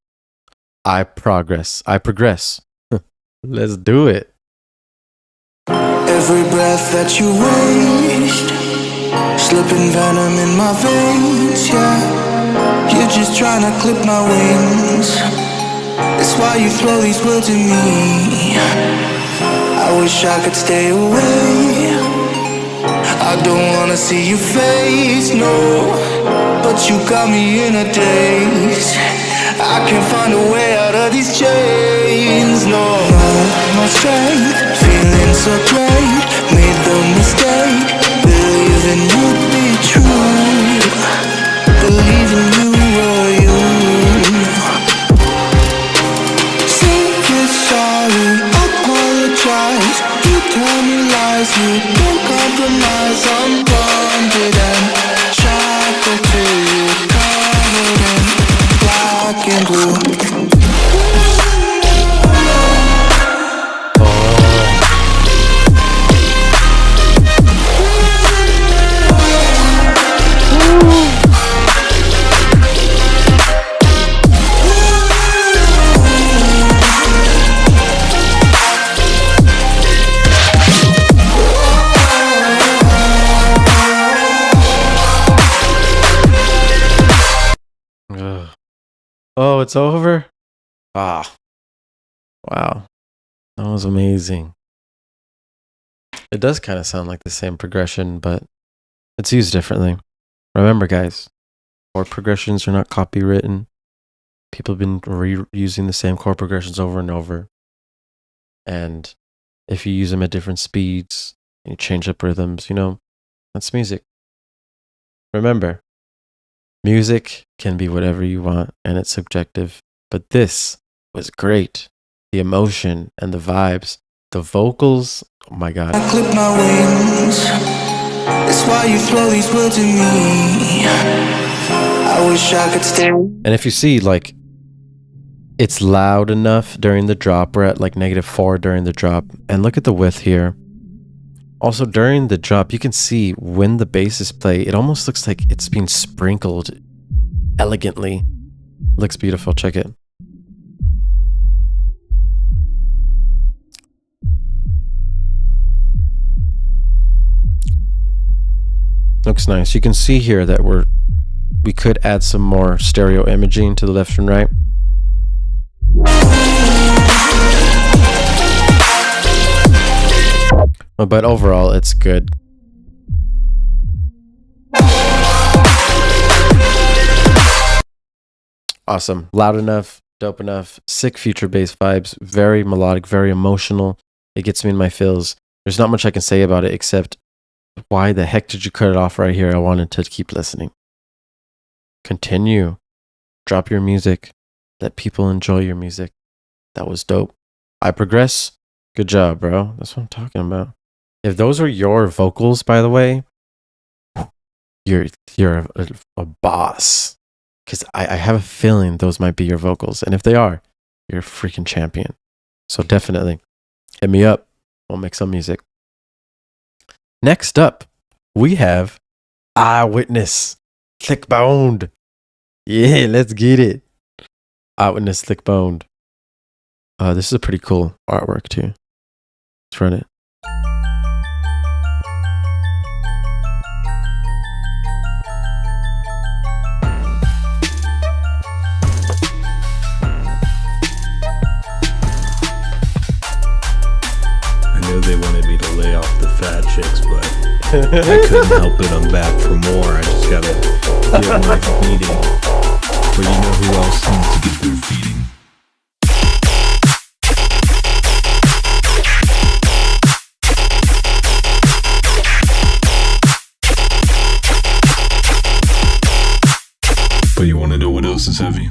I progress. Let's do it. Every breath that you waste, slipping venom in my veins, yeah. You're just trying to clip my wings. It's why you throw these words at me. I wish I could stay away. I don't wanna see your face, no. But you got me in a daze. I can't find a way out of these chains, no. My strength, feeling so great. Made the mistake, believing you'd be true. Believing you were you. Say you're sorry, apologize. You tell me lies, you don't compromise. I'm bonded and shackled to you, covered in black and blue. Oh, it's over? Ah. Wow. That was amazing. It does kind of sound like the same progression, but it's used differently. Remember, guys, chord progressions are not copywritten. People have been reusing the same chord progressions over and over. And if you use them at different speeds, and you change up rhythms, you know, that's music. Remember, music can be whatever you want, and it's subjective. But this was great. The emotion and the vibes, the vocals, oh my God. I clip my wings. It's why you throw these words at me. I wish I could stay. And if you see, like, it's loud enough during the drop. We're at like -4 during the drop. And look at the width here. Also, during the drop, you can see when the basses play, it almost looks like it's being sprinkled elegantly. Looks beautiful. Check it. Looks nice. You can see here that we could add some more stereo imaging to the left and right. But overall, it's good. Awesome. Loud enough, dope enough, sick future bass vibes, very melodic, very emotional. It gets me in my feels. There's not much I can say about it except, why the heck did you cut it off right here? I wanted to keep listening. Continue. Drop your music. Let people enjoy your music. That was dope. I progress. Good job, bro. That's what I'm talking about. If those are your vocals, by the way, you're a boss. because I have a feeling those might be your vocals. And if they are, you're a freaking champion. So definitely hit me up. We'll make some music. Next up, we have Eyewitness, thick boned. Yeah, let's get it. Eyewitness, thick boned. This is a pretty cool artwork too. Let's run it. I know they wanted me to lay off the fat chicks, but I couldn't help it. I'm back for more. I just gotta get my feeding. But you know who else needs to get their feeding? But you wanna know what else is heavy?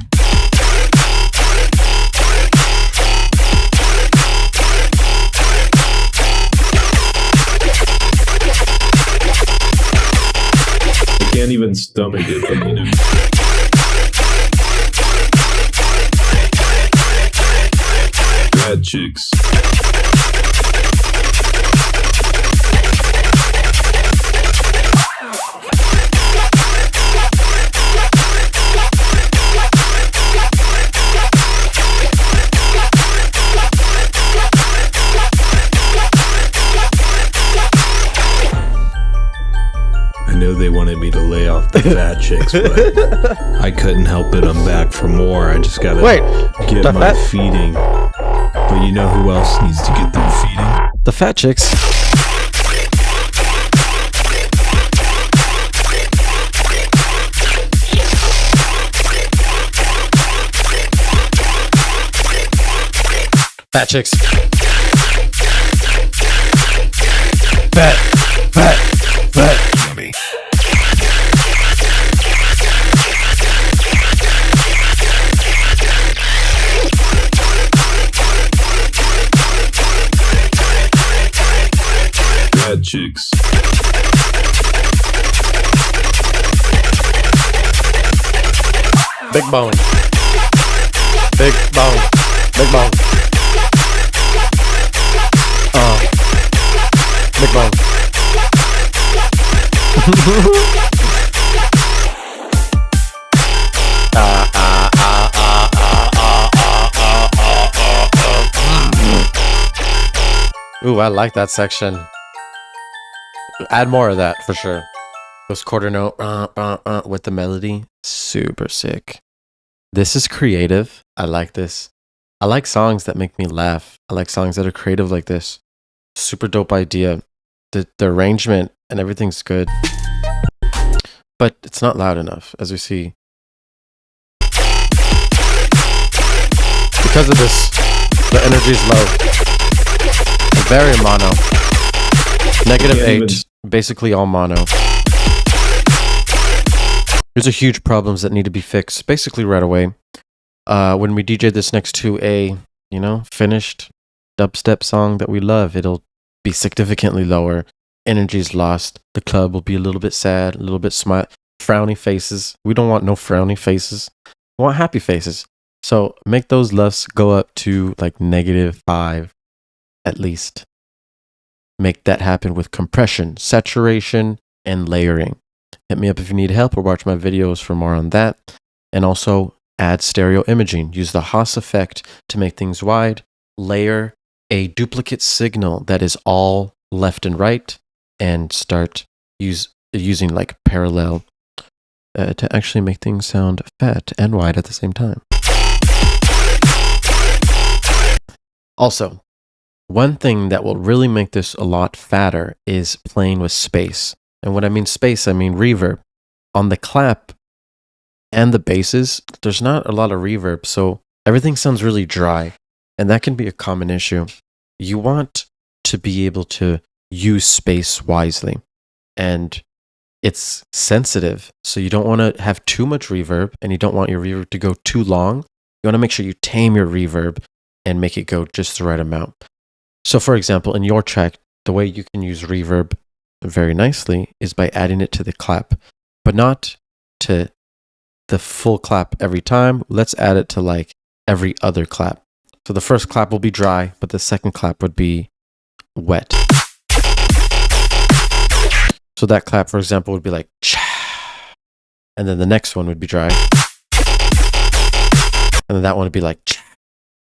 I can't even stomach it, but you know. Bad chicks. I know they wanted me to lay off the fat chicks, but I couldn't help it. I'm back for more. I just gotta get the my fat- feeding. But you know who else needs to get their feeding? The fat chicks. Fat chicks. Fat, fat, fat. Yummy. Bad chicks. Big bone. Big bone. Big bone. Big bone. Ooh, I like that section. Add more of that for sure. Those quarter note with the melody, super sick. This is creative. I like this. I like songs that make me laugh. I like songs that are creative like this. Super dope idea. The arrangement and everything's good. But it's not loud enough, as we see. Because of this, the energy is low. Very mono. -8. Basically all mono. These are huge problems that need to be fixed basically right away. When we DJ this next to a, finished dubstep song that we love, it'll be significantly lower. Energy's lost. The club will be a little bit sad, a little bit frowny faces. We don't want no frowny faces. We want happy faces. So make those LUFs go up to like -5 at least. Make that happen with compression, saturation, and layering. Hit me up if you need help or watch my videos for more on that. And also add stereo imaging. Use the Haas effect to make things wide. Layer a duplicate signal that is all left and right, and start using like parallel to actually make things sound fat and wide at the same time. Also, one thing that will really make this a lot fatter is playing with space. And when I mean space, I mean reverb. On the clap and the basses, there's not a lot of reverb, so everything sounds really dry. And that can be a common issue. You want to be able to use space wisely. And it's sensitive, so you don't want to have too much reverb, and you don't want your reverb to go too long. You want to make sure you tame your reverb and make it go just the right amount. So for example, in your track, the way you can use reverb very nicely is by adding it to the clap, but not to the full clap every time. Let's add it to like every other clap. So the first clap will be dry, but the second clap would be wet. So that clap, for example, would be like cha, and then the next one would be dry, and then that one would be like cha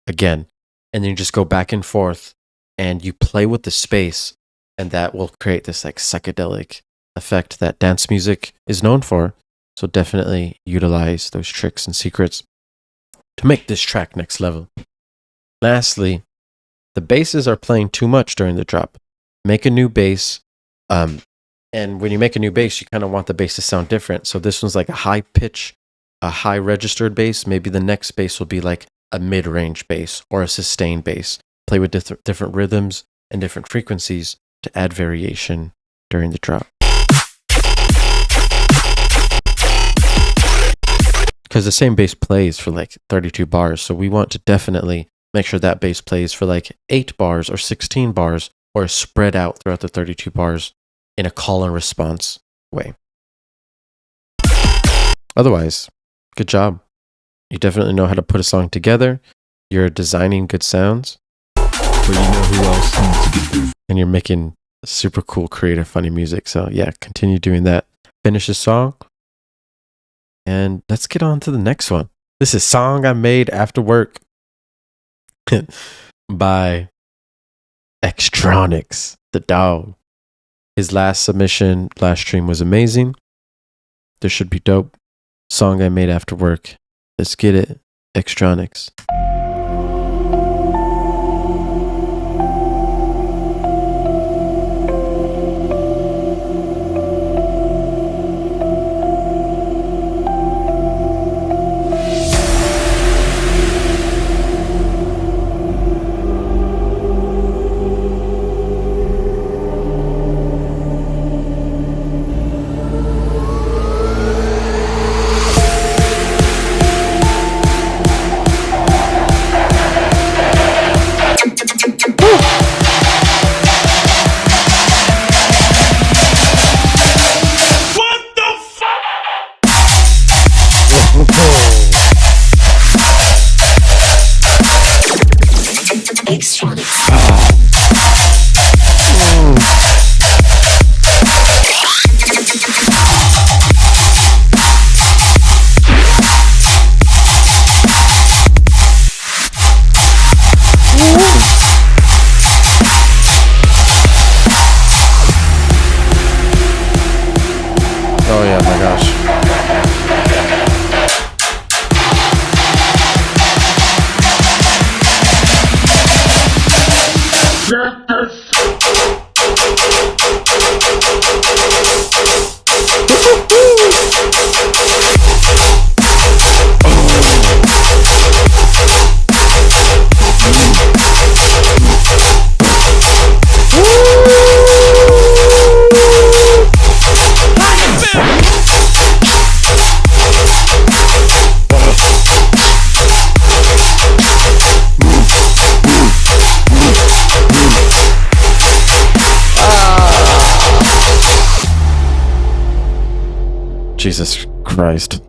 again, and then you just go back and forth, and you play with the space, and that will create this like psychedelic effect that dance music is known for. So definitely utilize those tricks and secrets to make this track next level. Lastly, the basses are playing too much during the drop. Make a new bass. And when you make a new bass, you kind of want the bass to sound different. So this one's like a high pitch, a high registered bass. Maybe the next bass will be like a mid-range bass or a sustained bass. Play with different rhythms and different frequencies to add variation during the drop. Because the same bass plays for like 32 bars. So we want to definitely make sure that bass plays for like 8 bars or 16 bars or spread out throughout the 32 bars in a call and response way. Otherwise, good job. You definitely know how to put a song together. You're designing good sounds. But you know who else needs to get their And you're making super cool, creative, funny music. So yeah, continue doing that. Finish the song. And let's get on to the next one. This is Song I Made After Work by Xtronix, the dog. His last submission, last stream was amazing. This should be dope. Song I Made After Work. Let's get it. Xtronix. Oh yeah, my gosh. Jesus Christ.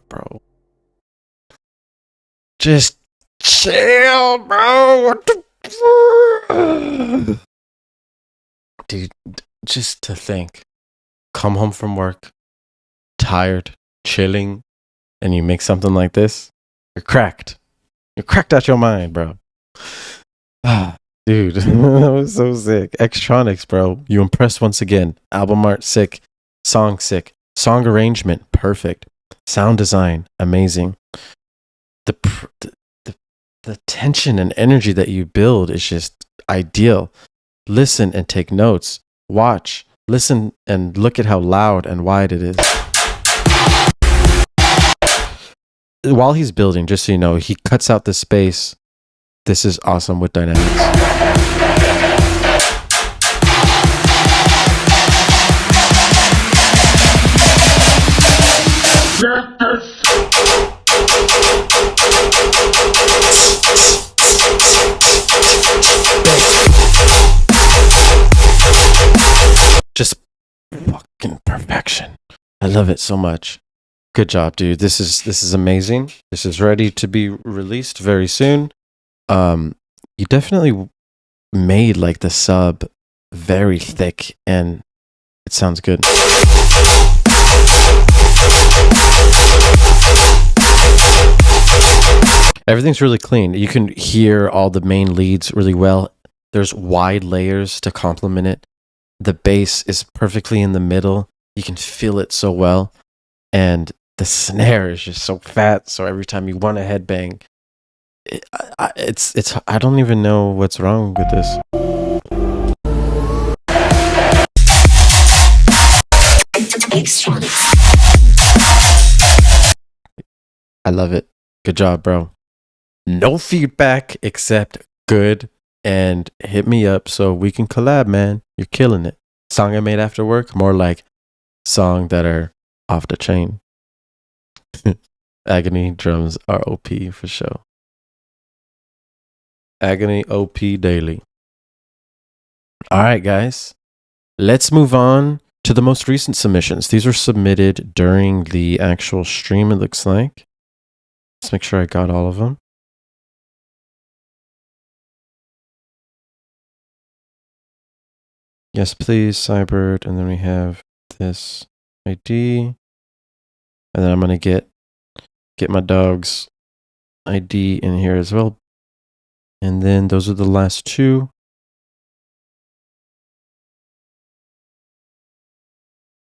Bro. Just chill, bro. What the Dude, just to think. Come home from work, tired, chilling, and you make something like this, you're cracked. You're cracked out your mind, bro. Dude, that was so sick. Xtronix, bro. You impressed once again. Album art, sick. Song, sick. Song arrangement, perfect. Sound design, amazing. The tension and energy that you build is just ideal. Listen and take notes. Watch, listen, and look at how loud and wide it is. While he's building, just so you know, he cuts out the space. This is awesome with dynamics. Just fucking perfection. I love it so much. Good job, dude. This is amazing. This is ready to be released very soon. You definitely made like the sub very thick and it sounds good. Everything's really clean. You can hear all the main leads really well. There's wide layers to complement it. The bass is perfectly in the middle. You can feel it so well. And the snare is just so fat. So every time you want to headbang, I don't even know what's wrong with this. I love it. Good job, bro. No feedback except good, and hit me up so we can collab, man. You're killing it. Song I made after work, more like song that are off the chain. Agony drums are OP for sure. Agony OP daily. All right, guys. Let's move on to the most recent submissions. These were submitted during the actual stream, it looks like. Let's make sure I got all of them. Yes, please, Cyborg. And then we have this ID. And then I'm going to get my dog's ID in here as well. And then those are the last two.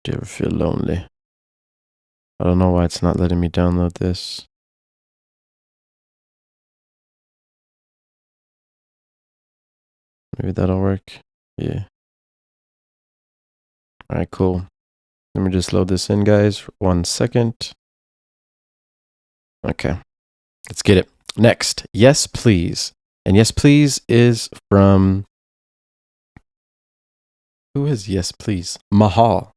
Do you ever feel lonely? I don't know why it's not letting me download this. Maybe that'll work. Yeah. All right, cool. Let me just load this in, guys. 1 second. Okay. Let's get it. Next. Yes, please. And yes, please is from... Who is yes, please? Mahal.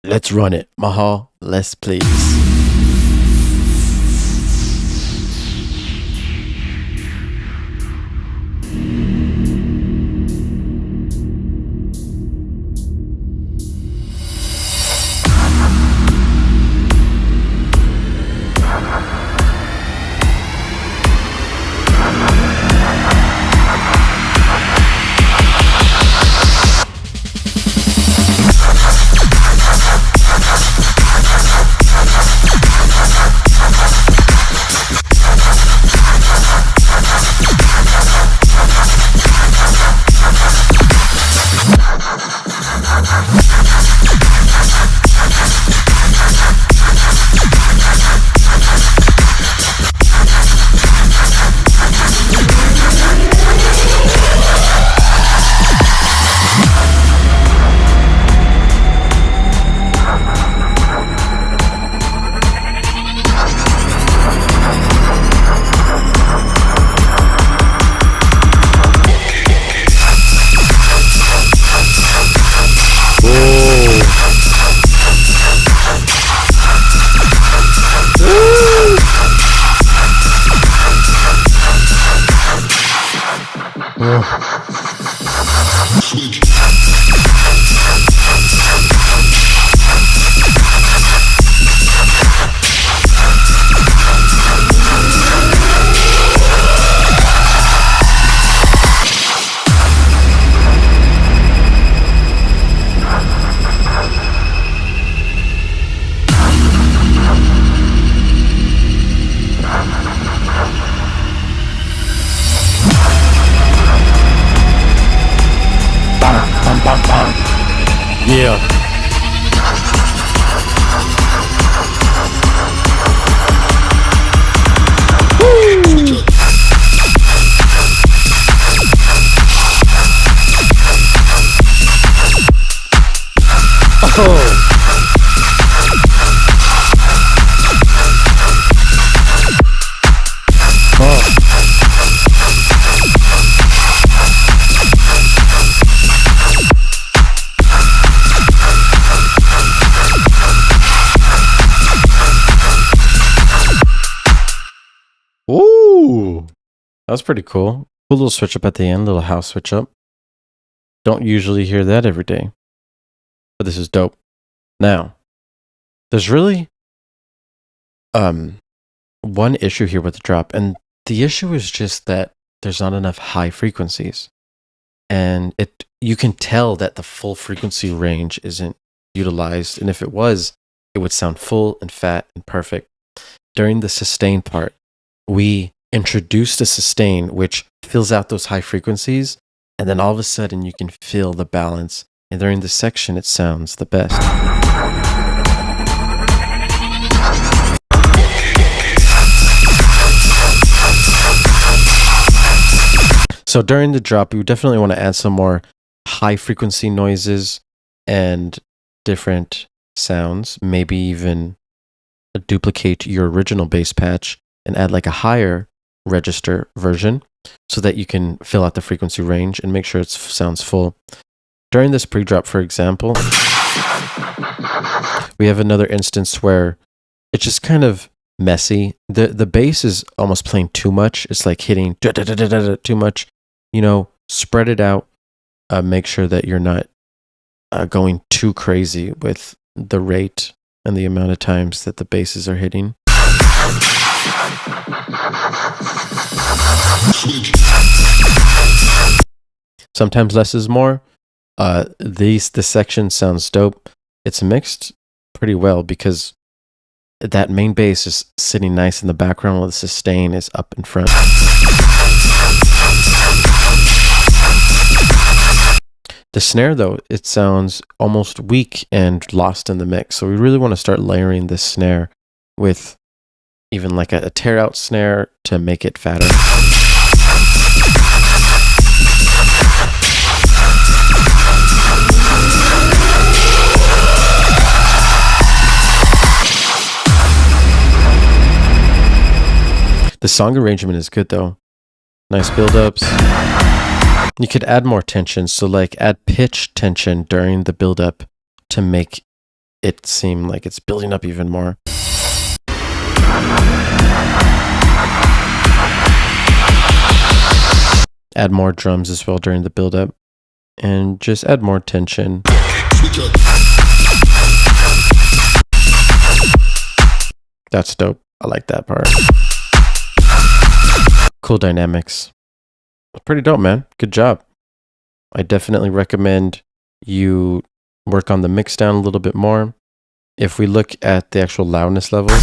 Let's run it. Mahal, let's please. Yeah. Woo! Oh. Ooh, that was pretty cool. Cool little switch up at the end, little house switch up. Don't usually hear that every day, but this is dope. Now, There's really one issue here with the drop, and the issue is just that there's not enough high frequencies. And you can tell that the full frequency range isn't utilized, and if it was, it would sound full and fat and perfect. During the sustain part, we introduced a sustain which fills out those high frequencies, and then all of a sudden you can feel the balance, and during this section it sounds the best. So during the drop, we definitely want to add some more high frequency noises and different sounds, maybe even duplicate your original bass patch and add like a higher register version so that you can fill out the frequency range and make sure it sounds full. During this pre-drop, for example, we have another instance where it's just kind of messy. The bass is almost playing too much. It's like hitting too much. You know, spread it out. Make sure that you're not going too crazy with the rate and the amount of times that the basses are hitting. Sometimes less is more. This section sounds dope. It's mixed pretty well because that main bass is sitting nice in the background while the sustain is up in front. The snare, though, it sounds almost weak and lost in the mix. So we really want to start layering this snare with even like a tear out snare to make it fatter. The song arrangement is good though. Nice build-ups. You could add more tension, so like add pitch tension during the build-up to make it seem like it's building up even more. Add more drums as well during the build-up, and just add more tension. That's dope. I like that part. Cool dynamics. Pretty dope, man. Good job. I definitely recommend you work on the mix down a little bit more. If we look at the actual loudness levels,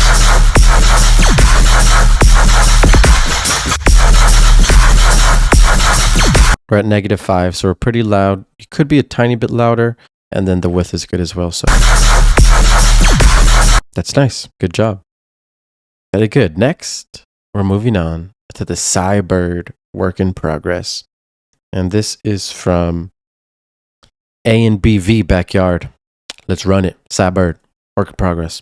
we're at -5, so we're pretty loud. You could be a tiny bit louder, and then the width is good as well. So that's nice. Good job. Very good. Next, we're moving on to the Cyborg work in progress. And this is from Anbv Backyard. Let's run it. Cyborg work in progress.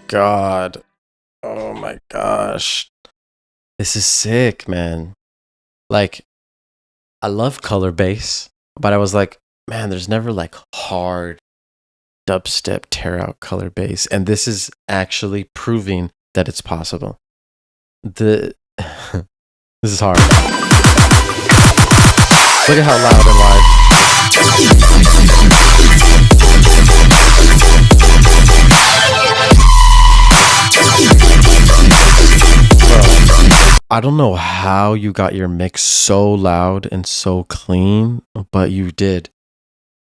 God. Oh my gosh. This is sick, man. Like, I love color bass, but I was like, man, there's never like hard dubstep tear out color bass. And this is actually proving that it's possible. The This is hard. Look at how loud and live. Bro, I don't know how you got your mix so loud and so clean, but you did.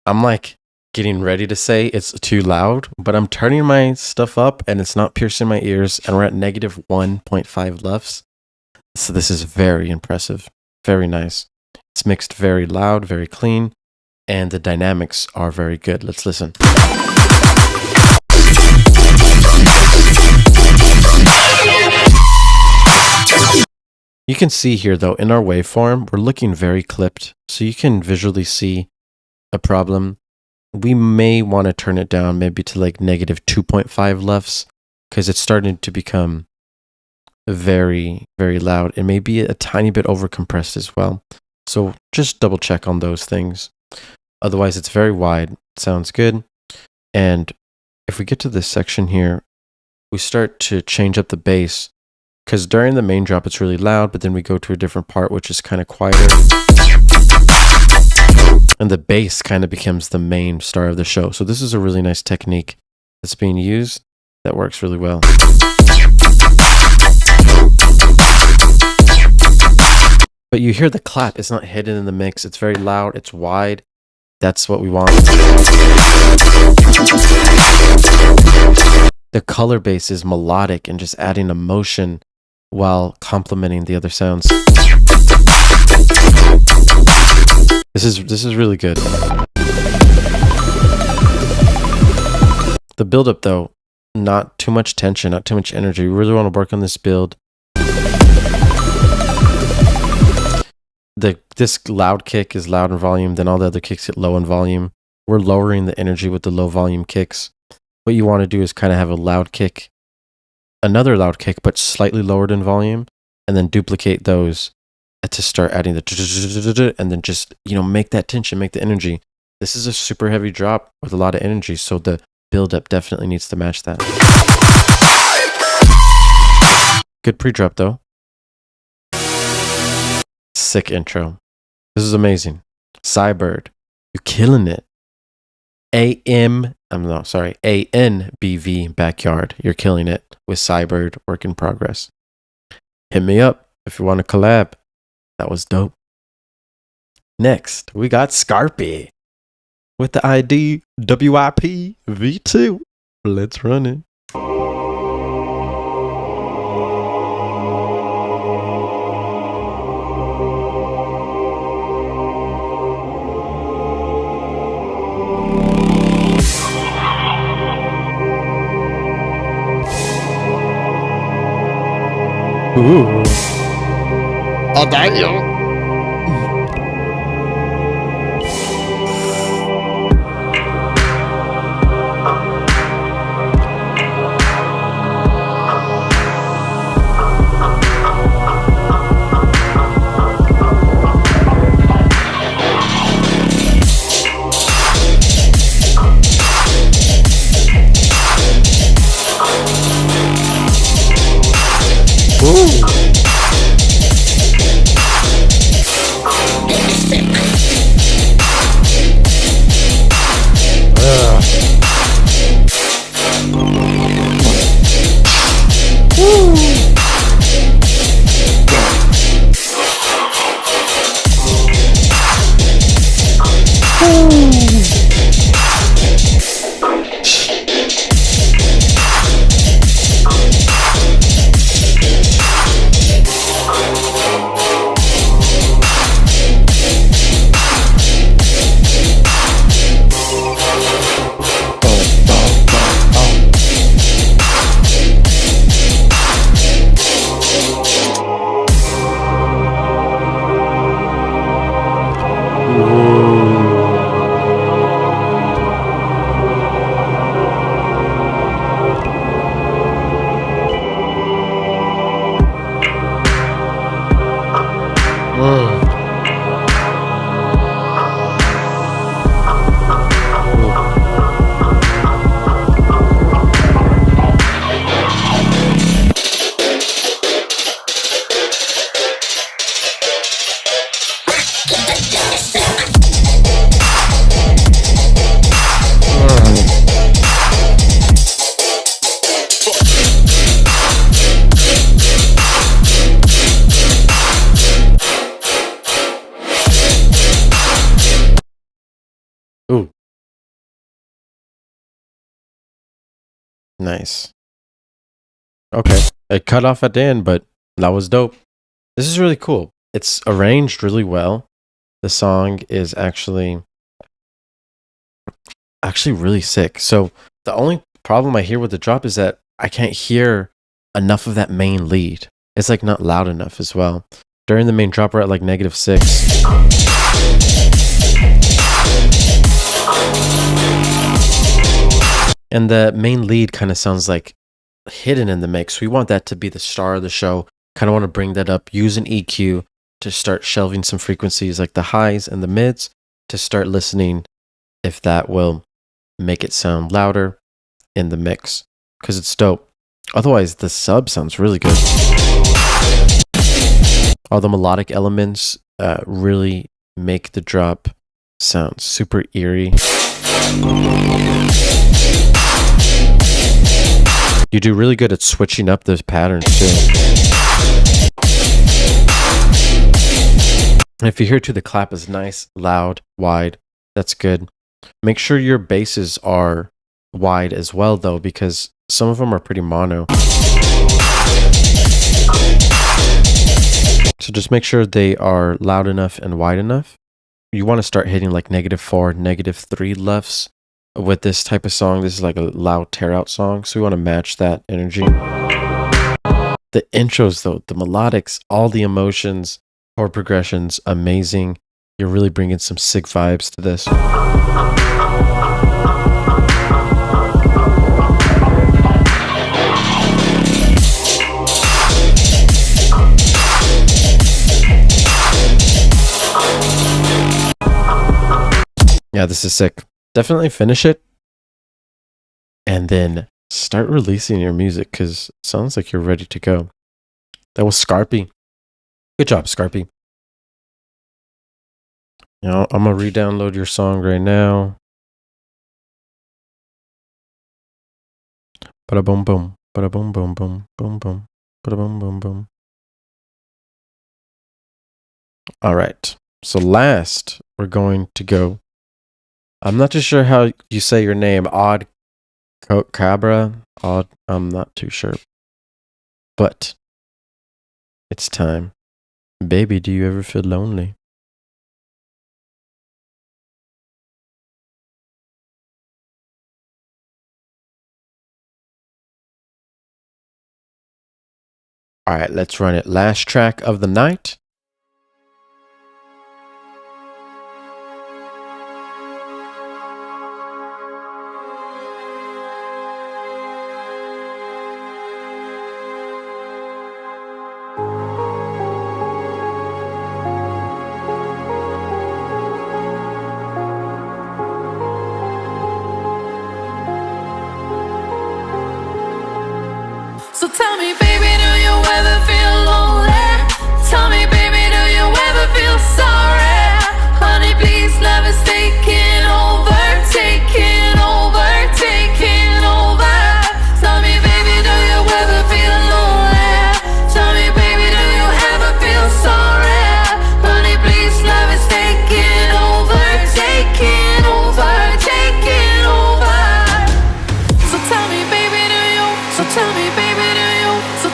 I'm like getting ready to say it's too loud, but I'm turning my stuff up and it's not piercing my ears, and we're at negative 1.5 LUFS. So this is very impressive. Very nice. It's mixed very loud, very clean, and the dynamics are very good. Let's listen. You can see here though, in our waveform, we're looking very clipped, so you can visually see a problem. We may want to turn it down maybe to like negative 2.5 LUFS, because it's starting to become very, very loud and maybe a tiny bit overcompressed as well. So just double check on those things. Otherwise, it's very wide. It sounds good. And if we get to this section here, we start to change up the bass, because during the main drop, it's really loud, but then we go to a different part, which is kind of quieter. And the bass kind of becomes the main star of the show. So this is a really nice technique that's being used that works really well. But you hear the clap. It's not hidden in the mix. It's very loud. It's wide. That's what we want. The color bass is melodic and just adding emotion while complementing the other sounds. This is really good. The build-up though, not too much tension, not too much energy. We really want to work on this build. This loud kick is loud in volume, then all the other kicks get low in volume. We're lowering the energy with the low volume kicks. What you want to do is kind of have a loud kick, another loud kick, but slightly lowered in volume, and then duplicate those to start adding the and then just, make that tension, make the energy. This is a super heavy drop with a lot of energy, so the build-up definitely needs to match that. Good pre-drop though. Sick intro. This is amazing. Cyborg, you're killing it. Anbv Backyard, you're killing it with Cyborg, work in progress. Hit me up if you want to collab. That was dope. Next, we got Skarpi with the ID WIP V2. Let's run it. Ooh. Oh, damn. Ooh. Nice. Okay. It cut off at the end, but that was dope. This is really cool. It's arranged really well. The song is actually really sick. So the only problem I hear with the drop is that I can't hear enough of that main lead. It's like not loud enough as well. During the main drop, we're at like -6. And the main lead kind of sounds like hidden in the mix. We want that to be the star of the show. Kind of want to bring that up, use an EQ to start shelving some frequencies like the highs and the mids to start listening if that will make it sound louder in the mix because it's dope. Otherwise, the sub sounds really good. All the melodic elements really make the drop sound super eerie. You do really good at switching up those patterns too. And if you hear too, the clap is nice, loud, wide. That's good. Make sure your basses are wide as well though, because some of them are pretty mono. So just make sure they are loud enough and wide enough. You want to start hitting like -4, -3 lefts with this type of song. This is like a loud tear out song, so we want to match that energy. The intros though, the melodics, all the emotions, chord progressions, amazing. You're really bringing some sick vibes to this. Yeah, this is sick. Definitely finish it and then start releasing your music because it sounds like you're ready to go. That was Skarpi. Good job, Skarpi. Now, I'm going to re-download your song right now. Bada boom boom. Bada boom boom boom. Boom boom. Bada boom boom boom. All right. So last, we're going to go. I'm not too sure how you say your name. Cobra. I'm not too sure. But it's time. Baby, do you ever feel lonely? All right, let's run it. Last track of the night. So tell me, baby, do you ever feel lonely? Tell me, baby, do you ever feel sorry? Honey, please, love is taking over, taking over, taking over. Tell me, baby, do you ever feel lonely? Tell me, baby, do you ever feel sorry? Honey, please, love is taking over, taking over, taking over. So tell me, baby, do you? So tell me, baby, do you? So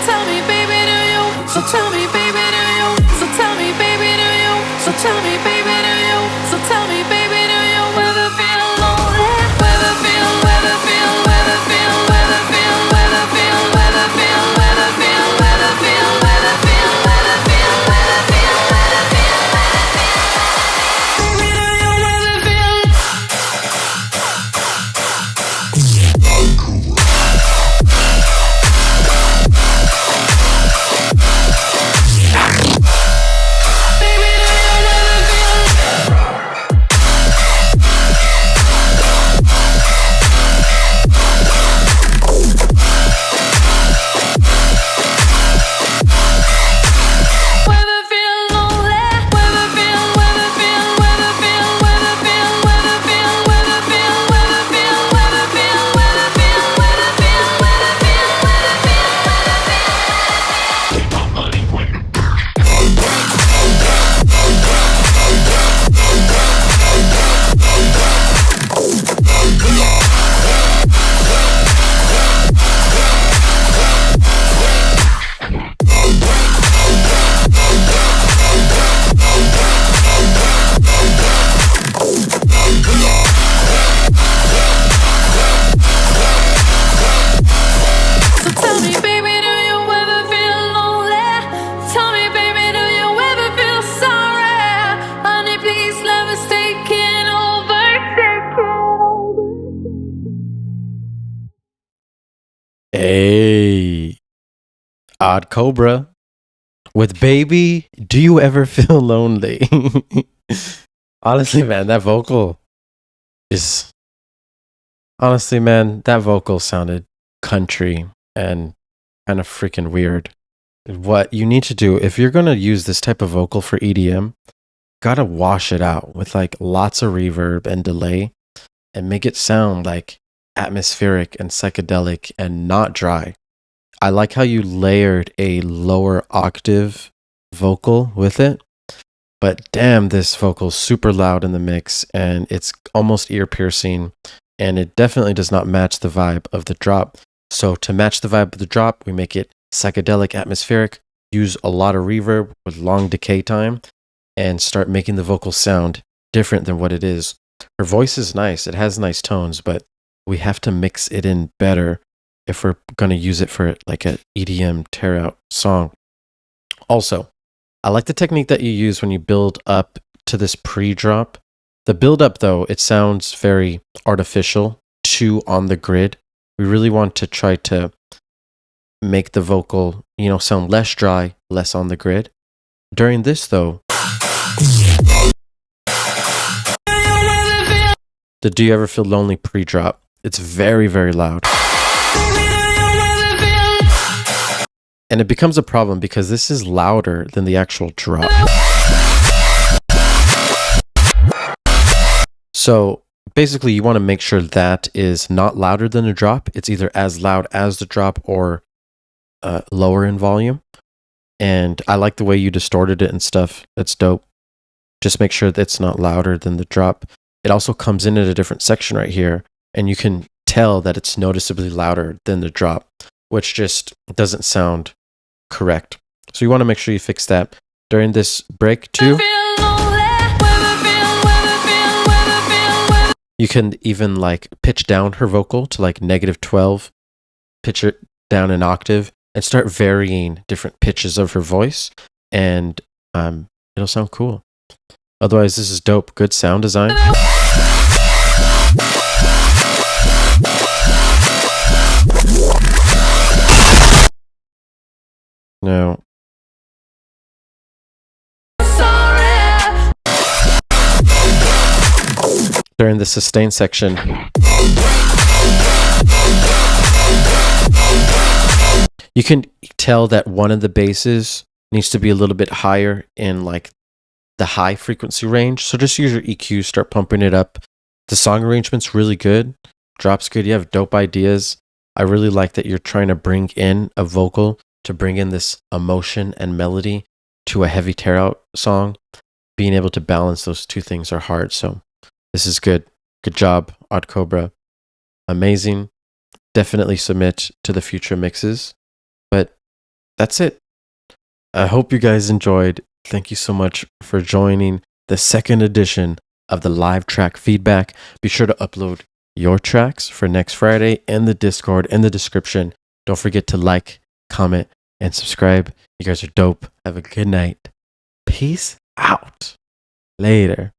Odd Cobra with Baby, Do You Ever Feel Lonely? Honestly, man, that vocal is. Honestly, man, that vocal sounded country and kind of freaking weird. What you need to do, if you're going to use this type of vocal for EDM, gotta wash it out with like lots of reverb and delay and make it sound like atmospheric and psychedelic and not dry. I like how you layered a lower octave vocal with it, but damn, this vocal's super loud in the mix and it's almost ear piercing, and it definitely does not match the vibe of the drop. So to match the vibe of the drop, we make it psychedelic, atmospheric, use a lot of reverb with long decay time, and start making the vocal sound different than what it is. Her voice is nice, it has nice tones, but we have to mix it in better if we're going to use it for like an EDM tear out song. Also, I like the technique that you use when you build up to this pre-drop. The build up though, it sounds very artificial, too on the grid. We really want to try to make the vocal, sound less dry, less on the grid. During this though, the Do You Ever Feel Lonely pre-drop, it's very, very loud. And it becomes a problem because this is louder than the actual drop. So basically you want to make sure that is not louder than the drop. It's either as loud as the drop or lower in volume. And I like the way you distorted it and stuff. That's dope. Just make sure that it's not louder than the drop. It also comes in at a different section right here, and you can tell that it's noticeably louder than the drop, which just doesn't sound correct. So you want to make sure you fix that. During this break too, you can even like pitch down her vocal to like -12, pitch it down an octave, and start varying different pitches of her voice, and it'll sound cool. Otherwise, this is dope. Good sound design. Now, during the sustain section, you can tell that one of the basses needs to be a little bit higher in like the high frequency range. So just use your EQ, start pumping it up. The song arrangement's really good. Drop's good. You have dope ideas. I really like that you're trying to bring in a vocal to bring in this emotion and melody to a heavy tear out song. Being able to balance those two things are hard. So this is good. Good job, Odd Cobra. Amazing. Definitely submit to the future mixes. But that's it. I hope you guys enjoyed. Thank you so much for joining the second edition of the live track feedback. Be sure to upload your tracks for next Friday in the Discord, in the description. Don't forget to like, comment, and subscribe. You guys are dope. Have a good night. Peace out. Later.